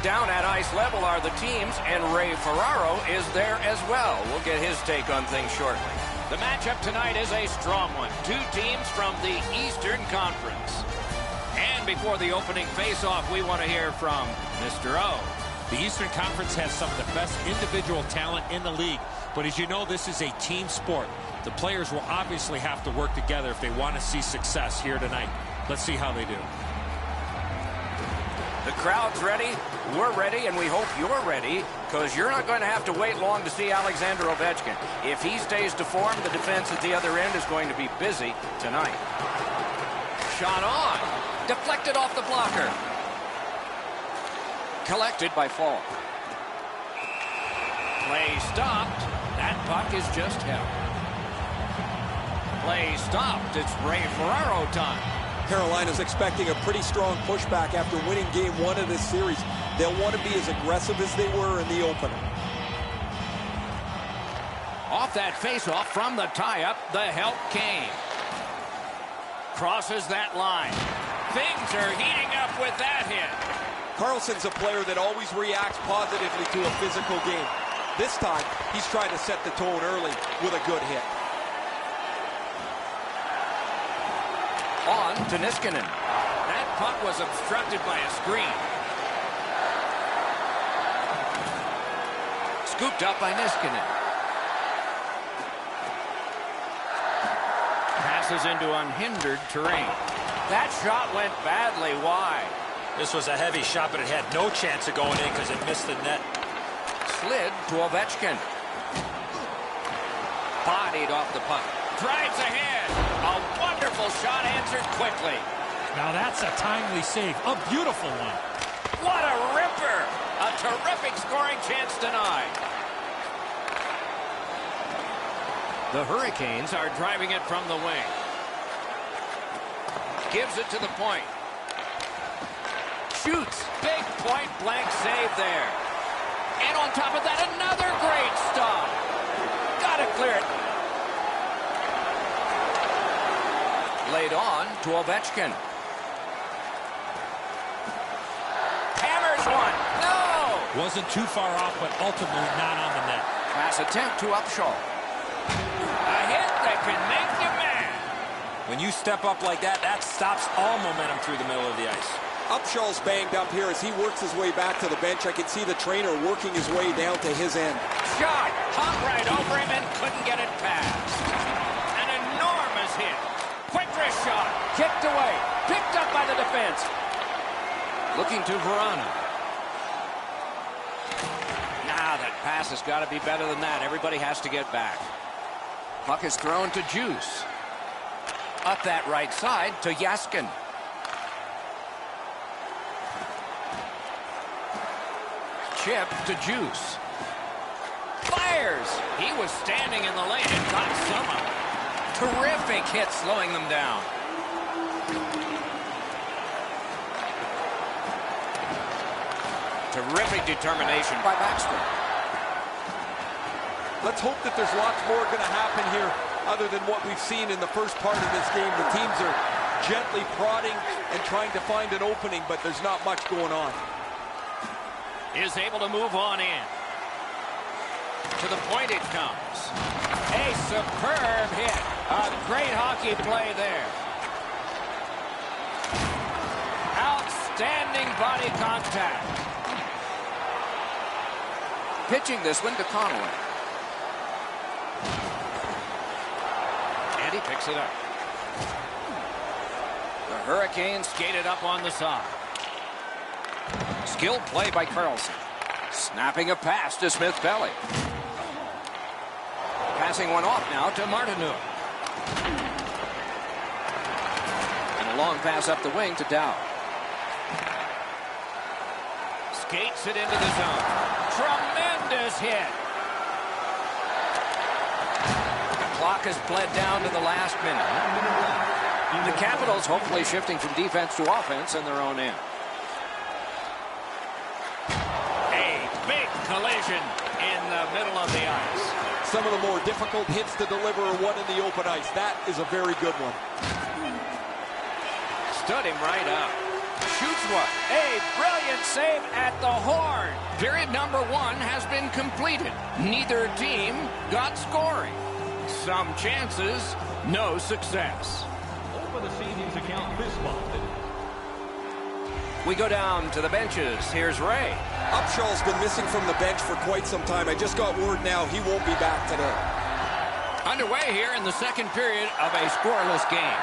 S1: down at ice level are the teams, and Ray Ferraro is there as well. We'll get his take on things shortly. The matchup tonight is a strong one. Two teams from the Eastern Conference. And before the opening face-off, we want to hear from Mr. O.
S5: The Eastern Conference has some of the best individual talent in the league. But as you know, this is a team sport. The players will obviously have to work together if they want to see success here tonight. Let's see how they do.
S1: The crowd's ready, we're ready, and we hope you're ready, because you're not going to have to wait long to see Alexander Ovechkin. If he stays to form, the defense at the other end is going to be busy tonight. Shot on. Deflected off the blocker. Collected by Fall. Play stopped. That puck is just held. Play stopped. It's Ray Ferraro time.
S4: Carolina's expecting a pretty strong pushback after winning game 1 of this series. They'll want to be as aggressive as they were in the opener.
S1: Off that faceoff from the tie-up, the help came. Crosses that line. Things are heating up with that hit.
S4: Carlson's a player that always reacts positively to a physical game. This time, he's trying to set the tone early with a good hit.
S1: On to Niskanen. That puck was obstructed by a screen. Scooped up by Niskanen. Passes into unhindered terrain. That shot went badly wide.
S3: This was a heavy shot, but it had no chance of going in because it missed the net.
S1: Slid to Ovechkin. Bodied off the puck. Drives ahead. A wonderful shot answered quickly.
S5: Now that's a timely save. A beautiful one.
S1: What a ripper. A terrific scoring chance denied. The Hurricanes are driving it from the wing. Gives it to the point. Shoots. Big point blank save there. And on top of that, another great stop. Got to clear it. Laid on to Ovechkin. Hammers one. No!
S5: Wasn't too far off, but ultimately not on the net.
S1: Pass attempt to Upshaw. A hit that can make you mad.
S3: When you step up like that, that stops all momentum through the middle of the ice.
S4: Upshaw's banged up here as he works his way back to the bench. I can see the trainer working his way down to his end.
S1: Shot. Hung right over him and couldn't get it past. An enormous hit. Quick wrist shot. Kicked away. Picked up by the defense. Looking to Verana. Nah, that pass has got to be better than that. Everybody has to get back. Puck is thrown to Juice. Up that right side to Yaskin. Chip to Juice. Fires! He was standing in the lane and got some of it. Terrific hit slowing them down. Terrific determination by Baxter.
S4: Let's hope that there's lots more going to happen here other than what we've seen in the first part of this game. The teams are gently prodding and trying to find an opening, but there's not much going on.
S1: Is able to move on in. To the point it comes. A superb hit. A great hockey play there. Outstanding body contact. Pitching this one to Connolly. And he picks it up. The Hurricanes skated up on the side. Skilled play by Carlson. Snapping a pass to Smith-Pelly. Passing one off now to Martineau. And a long pass up the wing to Dow. Skates it into the zone. Tremendous hit. The clock has bled down to the last minute. The Capitals hopefully shifting from defense to offense in their own end. Big collision in the middle of the ice.
S4: Some of the more difficult hits to deliver are one in the open ice. That is a very good one.
S1: Stood him right up. Shoots one. A brilliant save at the horn. Period number 1 has been completed. Neither team got scoring. Some chances, no success.
S6: Over the Canadians account this month.
S1: We go down to the benches. Here's Ray.
S4: Upshaw's been missing from the bench for quite some time. I just got word now he won't be back today.
S1: Underway here in the second period of a scoreless game.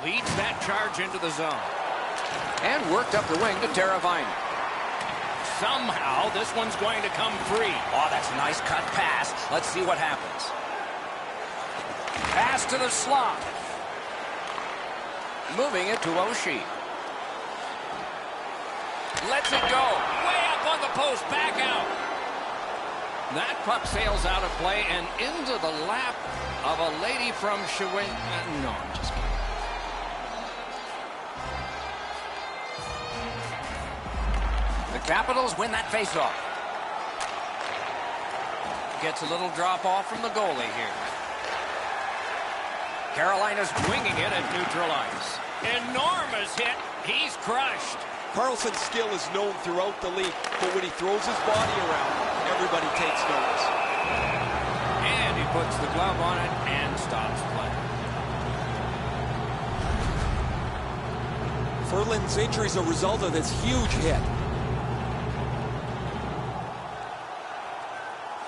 S1: Leads that charge into the zone. And worked up the wing to Teravainen. Somehow this one's going to come free. Oh, that's a nice cut pass. Let's see what happens. Pass to the slot. Moving it to Oshie. Lets it go. Way up on the post. Back out. That puck sails out of play and into the lap of a lady from Shawinigan. No, I'm just kidding. The Capitals win that faceoff. Gets a little drop off from the goalie here. Carolina's winging it at neutral ice. Enormous hit. He's crushed.
S4: Carlson's skill is known throughout the league, but when he throws his body around, everybody takes notice.
S1: And he puts the glove on it and stops play.
S4: Ferland's injury is a result of this huge hit.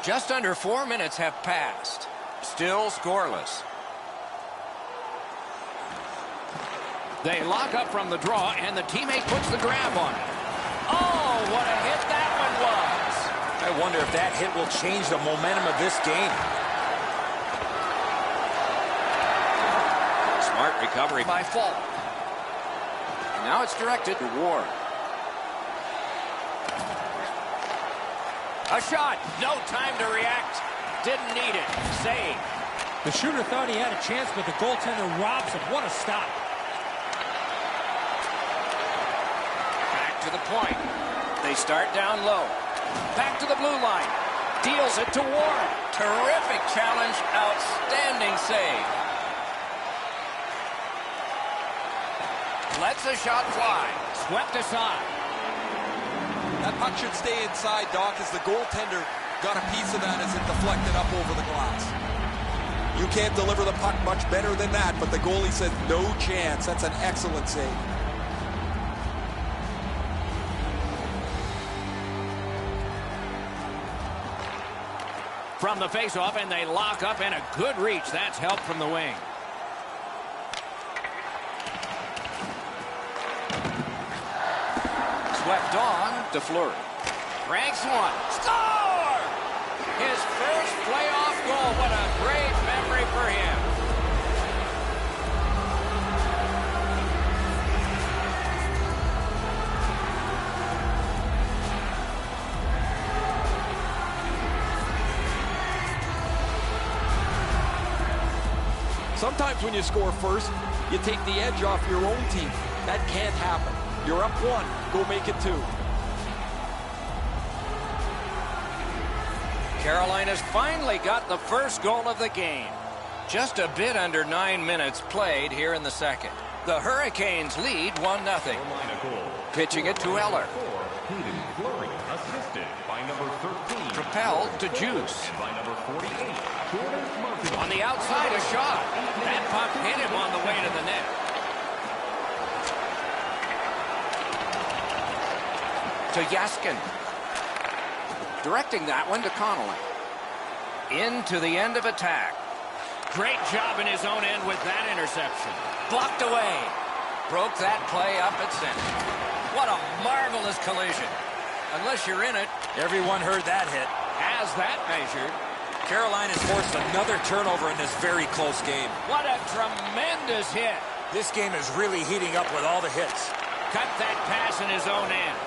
S1: Just under 4 minutes have passed. Still scoreless. They lock up from the draw, and the teammate puts the grab on it. Oh, what a hit that one was.
S3: I wonder if that hit will change the momentum of this game.
S1: Smart recovery by Fall. And now it's directed to Ward. A shot. No time to react. Didn't need it. Save.
S5: The shooter thought he had a chance, but the goaltender robs him. What a stop.
S1: Back to the point. They start down low. Back to the blue line. Deals it to Ward. Terrific challenge. Outstanding save. Lets the shot fly. Swept aside.
S4: That puck should stay inside, Doc, as the goaltender got a piece of that as it deflected up over the glass. You can't deliver the puck much better than that, but the goalie said no chance. That's an excellent save.
S1: From the faceoff, and they lock up, and a good reach. That's help from the wing. Swept on to Fleury. Ranks one. Score! His first playoff goal. What a great memory for him.
S4: Sometimes when you score first, you take the edge off your own team. That can't happen. You're up 1. Go make it 2.
S1: Carolina's finally got the first goal of the game. Just a bit under 9 minutes played here in the second. The Hurricanes lead 1-0. Pitching it to Eller.
S6: Fleury, assisted by number 13.
S1: Propelled to Juice.
S6: And by number 48, Jordan Murphy.
S1: On the outside, a shot. That puck hit him on the way to the net. To Yaskin. Directing that one to Connolly. Into the end of attack. Great job in his own end with that interception. Blocked away. Broke that play up at center. What a marvelous collision. Unless you're in it.
S3: Everyone heard that hit.
S1: Has that measured.
S3: Carolina's forced another turnover in this very close game.
S1: What a tremendous hit.
S3: This game is really heating up with all the hits.
S1: Cut that pass in his own end.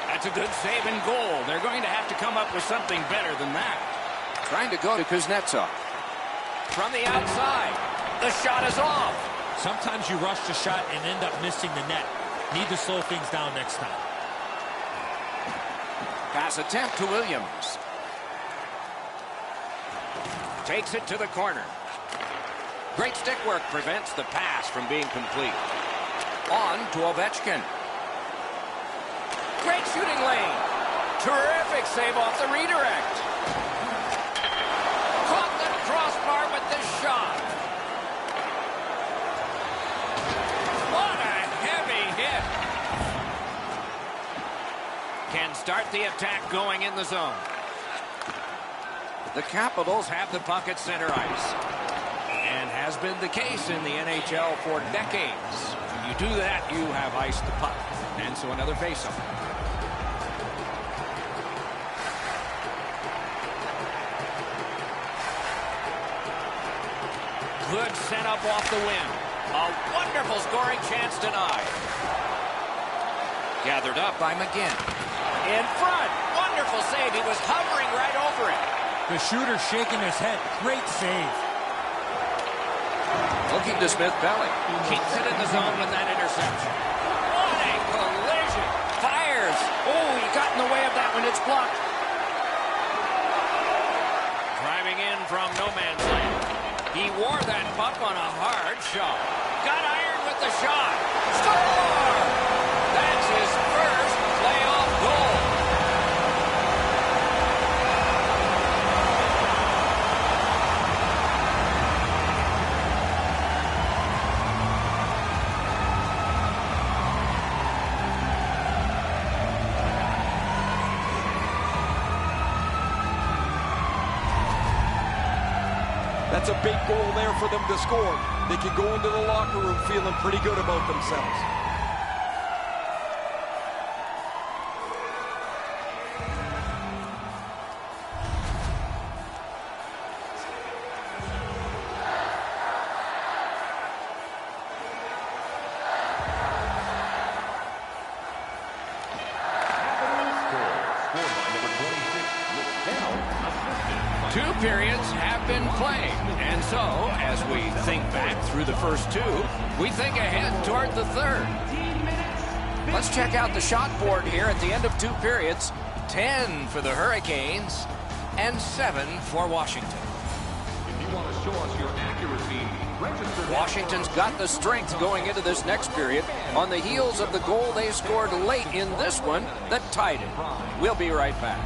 S1: That's a good save and goal. They're going to have to come up with something better than that. Trying to go to Kuznetsov. From the outside. The shot is off.
S5: Sometimes you rush the shot and end up missing the net. Need to slow things down next time.
S1: Pass attempt to Williams. Takes it to the corner. Great stick work prevents the pass from being complete. On to Ovechkin. Great shooting lane. Terrific save off the redirect. Caught the crossbar with the shot. What a heavy hit. Can start the attack going in the zone. The Capitals have the puck at center ice. And has been the case in the NHL for decades. When you do that, you have iced the puck. And so another faceoff. Good set up off the wing. A wonderful scoring chance denied. Gathered up by McGinn. In front. Wonderful save. He was hovering right over it.
S5: The shooter shaking his head. Great save.
S1: Looking to Smith-Pelly. Keeps it in the zone with that interception. What a collision. Fires. Oh, he got in the way of that when it's blocked. Driving in from no man's land. He wore that puck on a hard shot. Got iron with the shot. Score! That's his first playoff goal.
S4: That's a big goal there for them to score. They can go into the locker room feeling pretty good about themselves.
S1: Two periods have been played, and so, as we think back through the first two, we think ahead toward the third. Let's check out the shot board here at the end of two periods. 10 for the Hurricanes and 7 for Washington.
S6: If you want to show us your accuracy, register.
S1: Washington's got the strength going into this next period on the heels of the goal they scored late in this one that tied it. We'll be right back.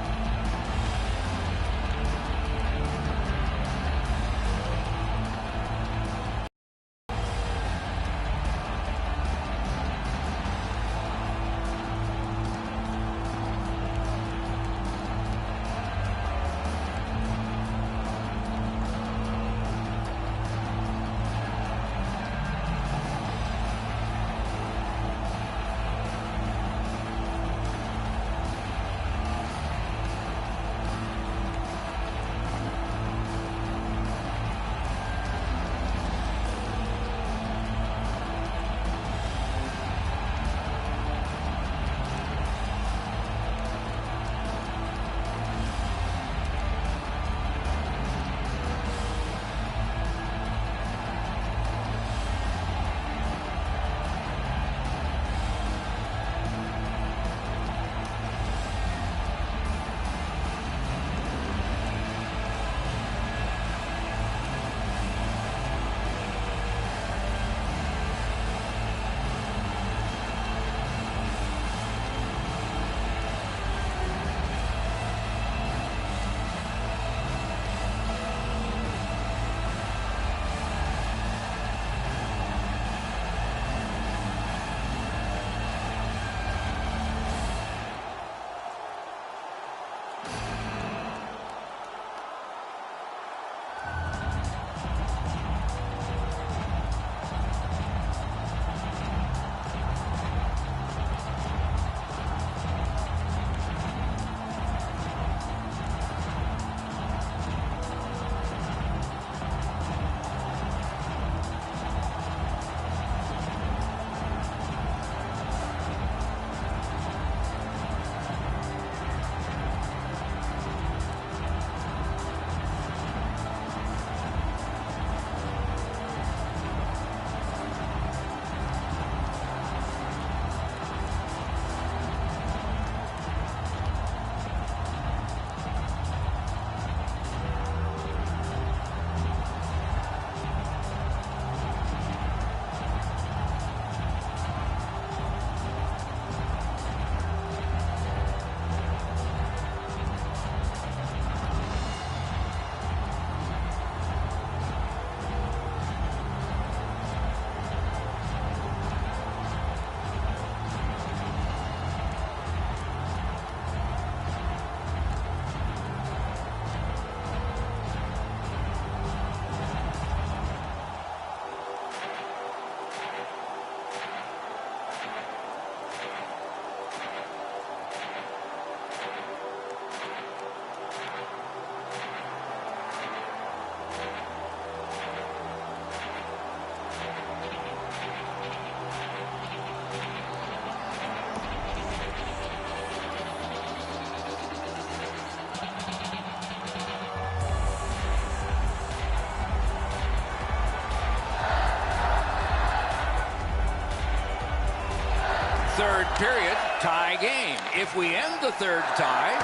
S1: third period, tie game. If we end the third tie,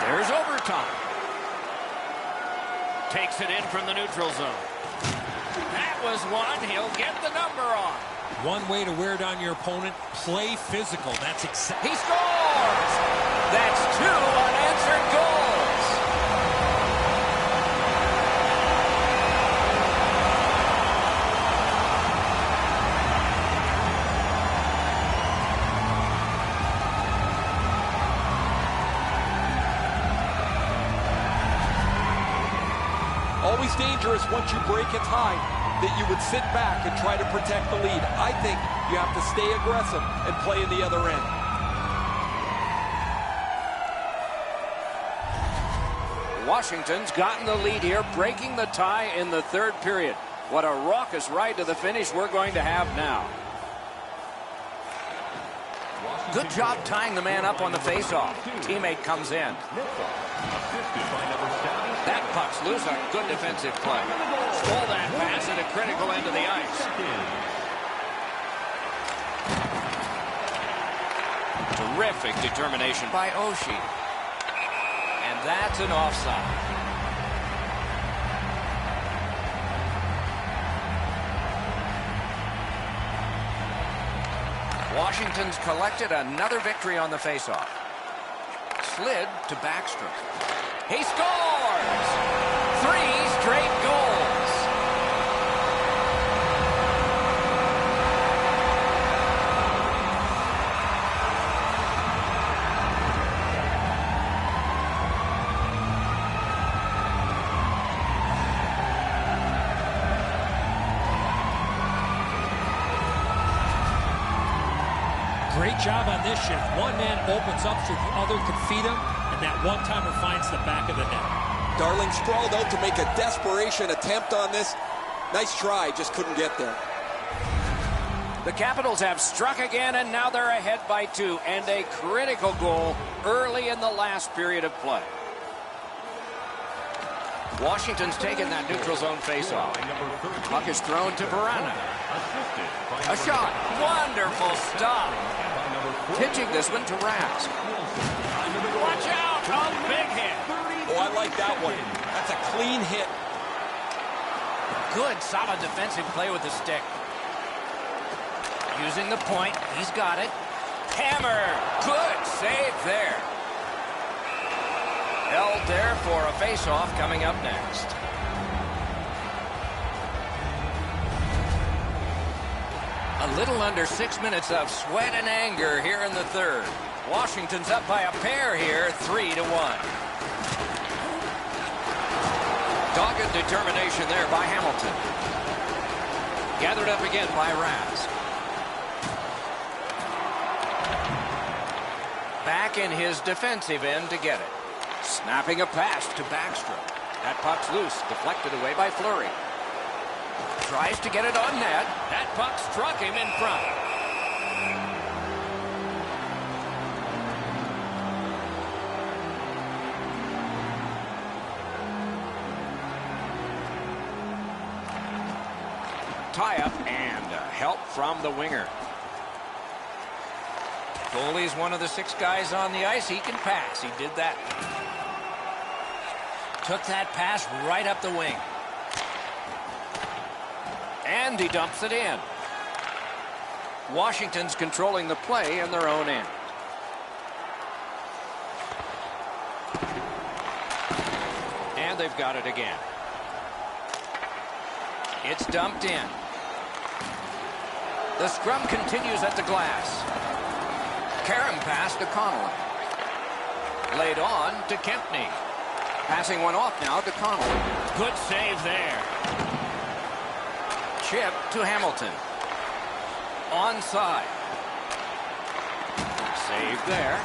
S1: there's overtime. Takes it in from the neutral zone. That was one. He'll get the number on.
S5: One way to wear down your opponent, play physical. That's exactly.
S1: He scores! That's 2 unanswered goals.
S4: Always dangerous once you break a tie that you would sit back and try to protect the lead. I think you have to stay aggressive and play in the other end.
S1: Washington's gotten the lead here, breaking the tie in the third period. What a raucous ride to the finish we're going to have now. Good job tying the man up on the faceoff. Teammate comes in. That puck's loose. A good defensive play. Stole that pass at a critical end of the ice. Terrific determination by Oshie. And that's an offside. Washington's collected another victory on the faceoff. Slid to Backstrom. He scores! 3 straight goals.
S5: Great job on this shift. One man opens up so the other can feed him, and that one-timer finds the back of the net.
S4: Darling sprawled out to make a desperation attempt on this. Nice try, just couldn't get there.
S1: The Capitals have struck again, and now they're ahead by 2, and a critical goal early in the last period of play. Washington's taken that neutral zone faceoff. Puck is thrown to Verana. A shot. Wonderful stop. Pitching this one to Rask. Watch out. A big hit.
S4: Oh, I like that one. That's a clean hit.
S1: Good, solid defensive play with the stick. Using the point. He's got it. Hammer. Good save there. Held there for a face-off coming up next. A little under 6 minutes of sweat and anger here in the third. Washington's up by a pair here, 3-1. Dogged determination there by Hamilton. Gathered up again by Rask. Back in his defensive end to get it. Snapping a pass to Backstrom. That puck's loose, deflected away by Fleury. Tries to get it on net. That puck struck him in front. Tie-up and help from the winger. Goalie's one of the 6 guys on the ice. He can pass. He did that. Took that pass right up the wing. And he dumps it in. Washington's controlling the play in their own end. And they've got it again. It's dumped in. The scrum continues at the glass. Karam pass to Connolly. Laid on to Kempney. Passing one off now to Connolly. Good save there. Chip to Hamilton. Onside. Save there.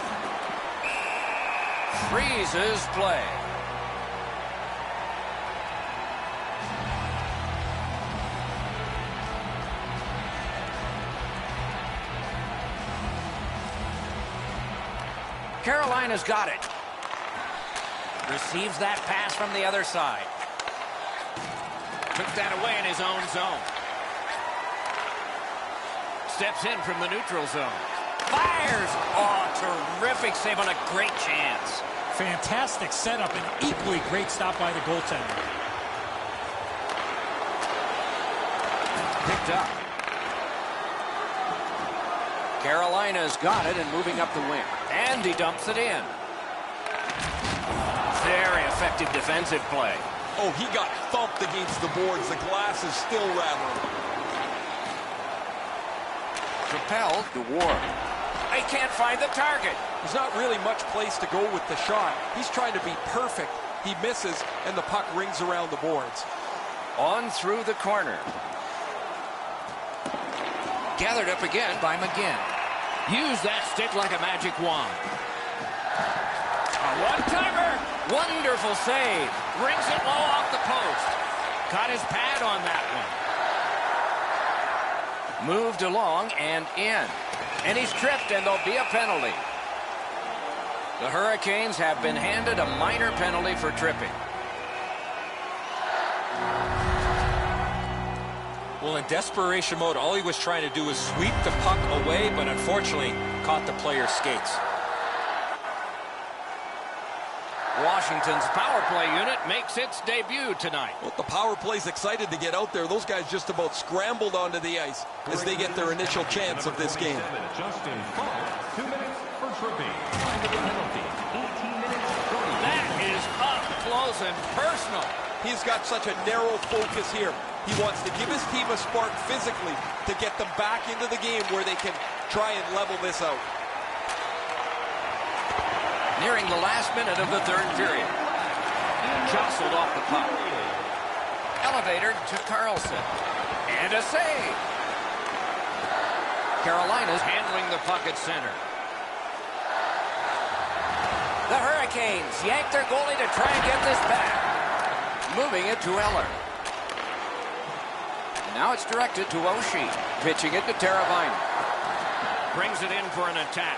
S1: Freezes play. Carolina's got it. Receives that pass from the other side. Took that away in his own zone. Steps in from the neutral zone. Fires. Oh, terrific save on a great chance.
S5: Fantastic setup and equally great stop by the goaltender.
S1: Picked up. Carolina's got it and moving up the wing. And he dumps it in. Very effective defensive play.
S4: Oh, he got thumped against the boards. The glass is still rattling.
S1: Propelled to Ward. He can't find the target.
S4: There's not really much place to go with the shot. He's trying to be perfect. He misses, and the puck rings around the boards.
S1: On through the corner. Gathered up again by McGinn. Use that stick like a magic wand. A one-timer. Wonderful save. Rings it low off the post. Caught his pad on that one. Moved along and in. And he's tripped, and there'll be a penalty. The Hurricanes have been handed a minor penalty for tripping.
S3: Well, in desperation mode, all he was trying to do was sweep the puck away, but unfortunately caught the player's skates.
S1: Washington's power play unit makes its debut tonight.
S4: Well, the power play's excited to get out there. Those guys just about scrambled onto the ice as they get their initial chance of this game.
S6: Justin Falk, 2 minutes for tripping. Time of the penalty, 18 minutes, 30.
S1: That is up close and personal.
S4: He's got such a narrow focus here. He wants to give his team a spark physically to get them back into the game where they can try and level this out.
S1: Nearing the last minute of the third period. Jostled off the puck. Elevator to Carlson. And a save. Carolina's handling the puck at center. The Hurricanes yank their goalie to try and get this back. Moving it to Eller. Now it's directed to Oshie. Pitching it to Teravainen. Brings it in for an attack.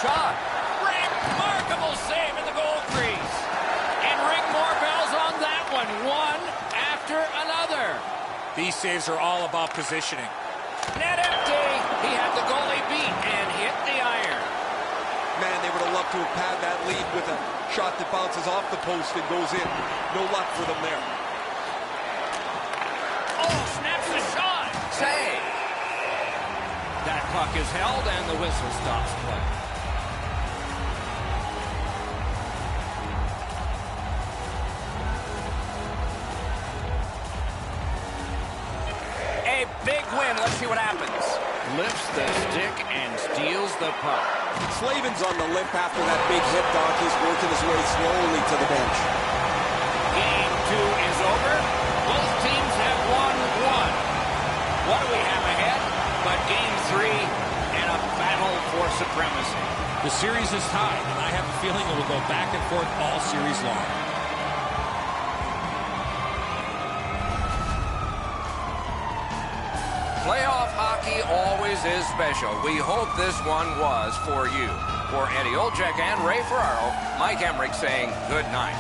S1: Shot. Remarkable save in the goal crease. And ring more bells on that one. One after another.
S3: These saves are all about positioning.
S1: Net empty. He had the goalie beat and hit the iron.
S4: Man, they would have loved to have had that lead with a shot that bounces off the post and goes in. No luck for them there.
S1: Oh, snaps the shot. Save. That puck is held and the whistle stops play. A big win. Let's see what happens. Lifts the stick and steals the puck.
S4: Slavin's on the limp after that big hit, Doc. He's working his way slowly to the bench.
S1: Game 2 is over. Both teams have won one. What do we have ahead but Game 3 and a battle for supremacy?
S5: The series is tied, and I have a feeling it will go back and forth all series long.
S1: Playoff hockey always is special. We hope this one was for you. For Eddie Olczyk and Ray Ferraro, Mike Emmerich saying good night.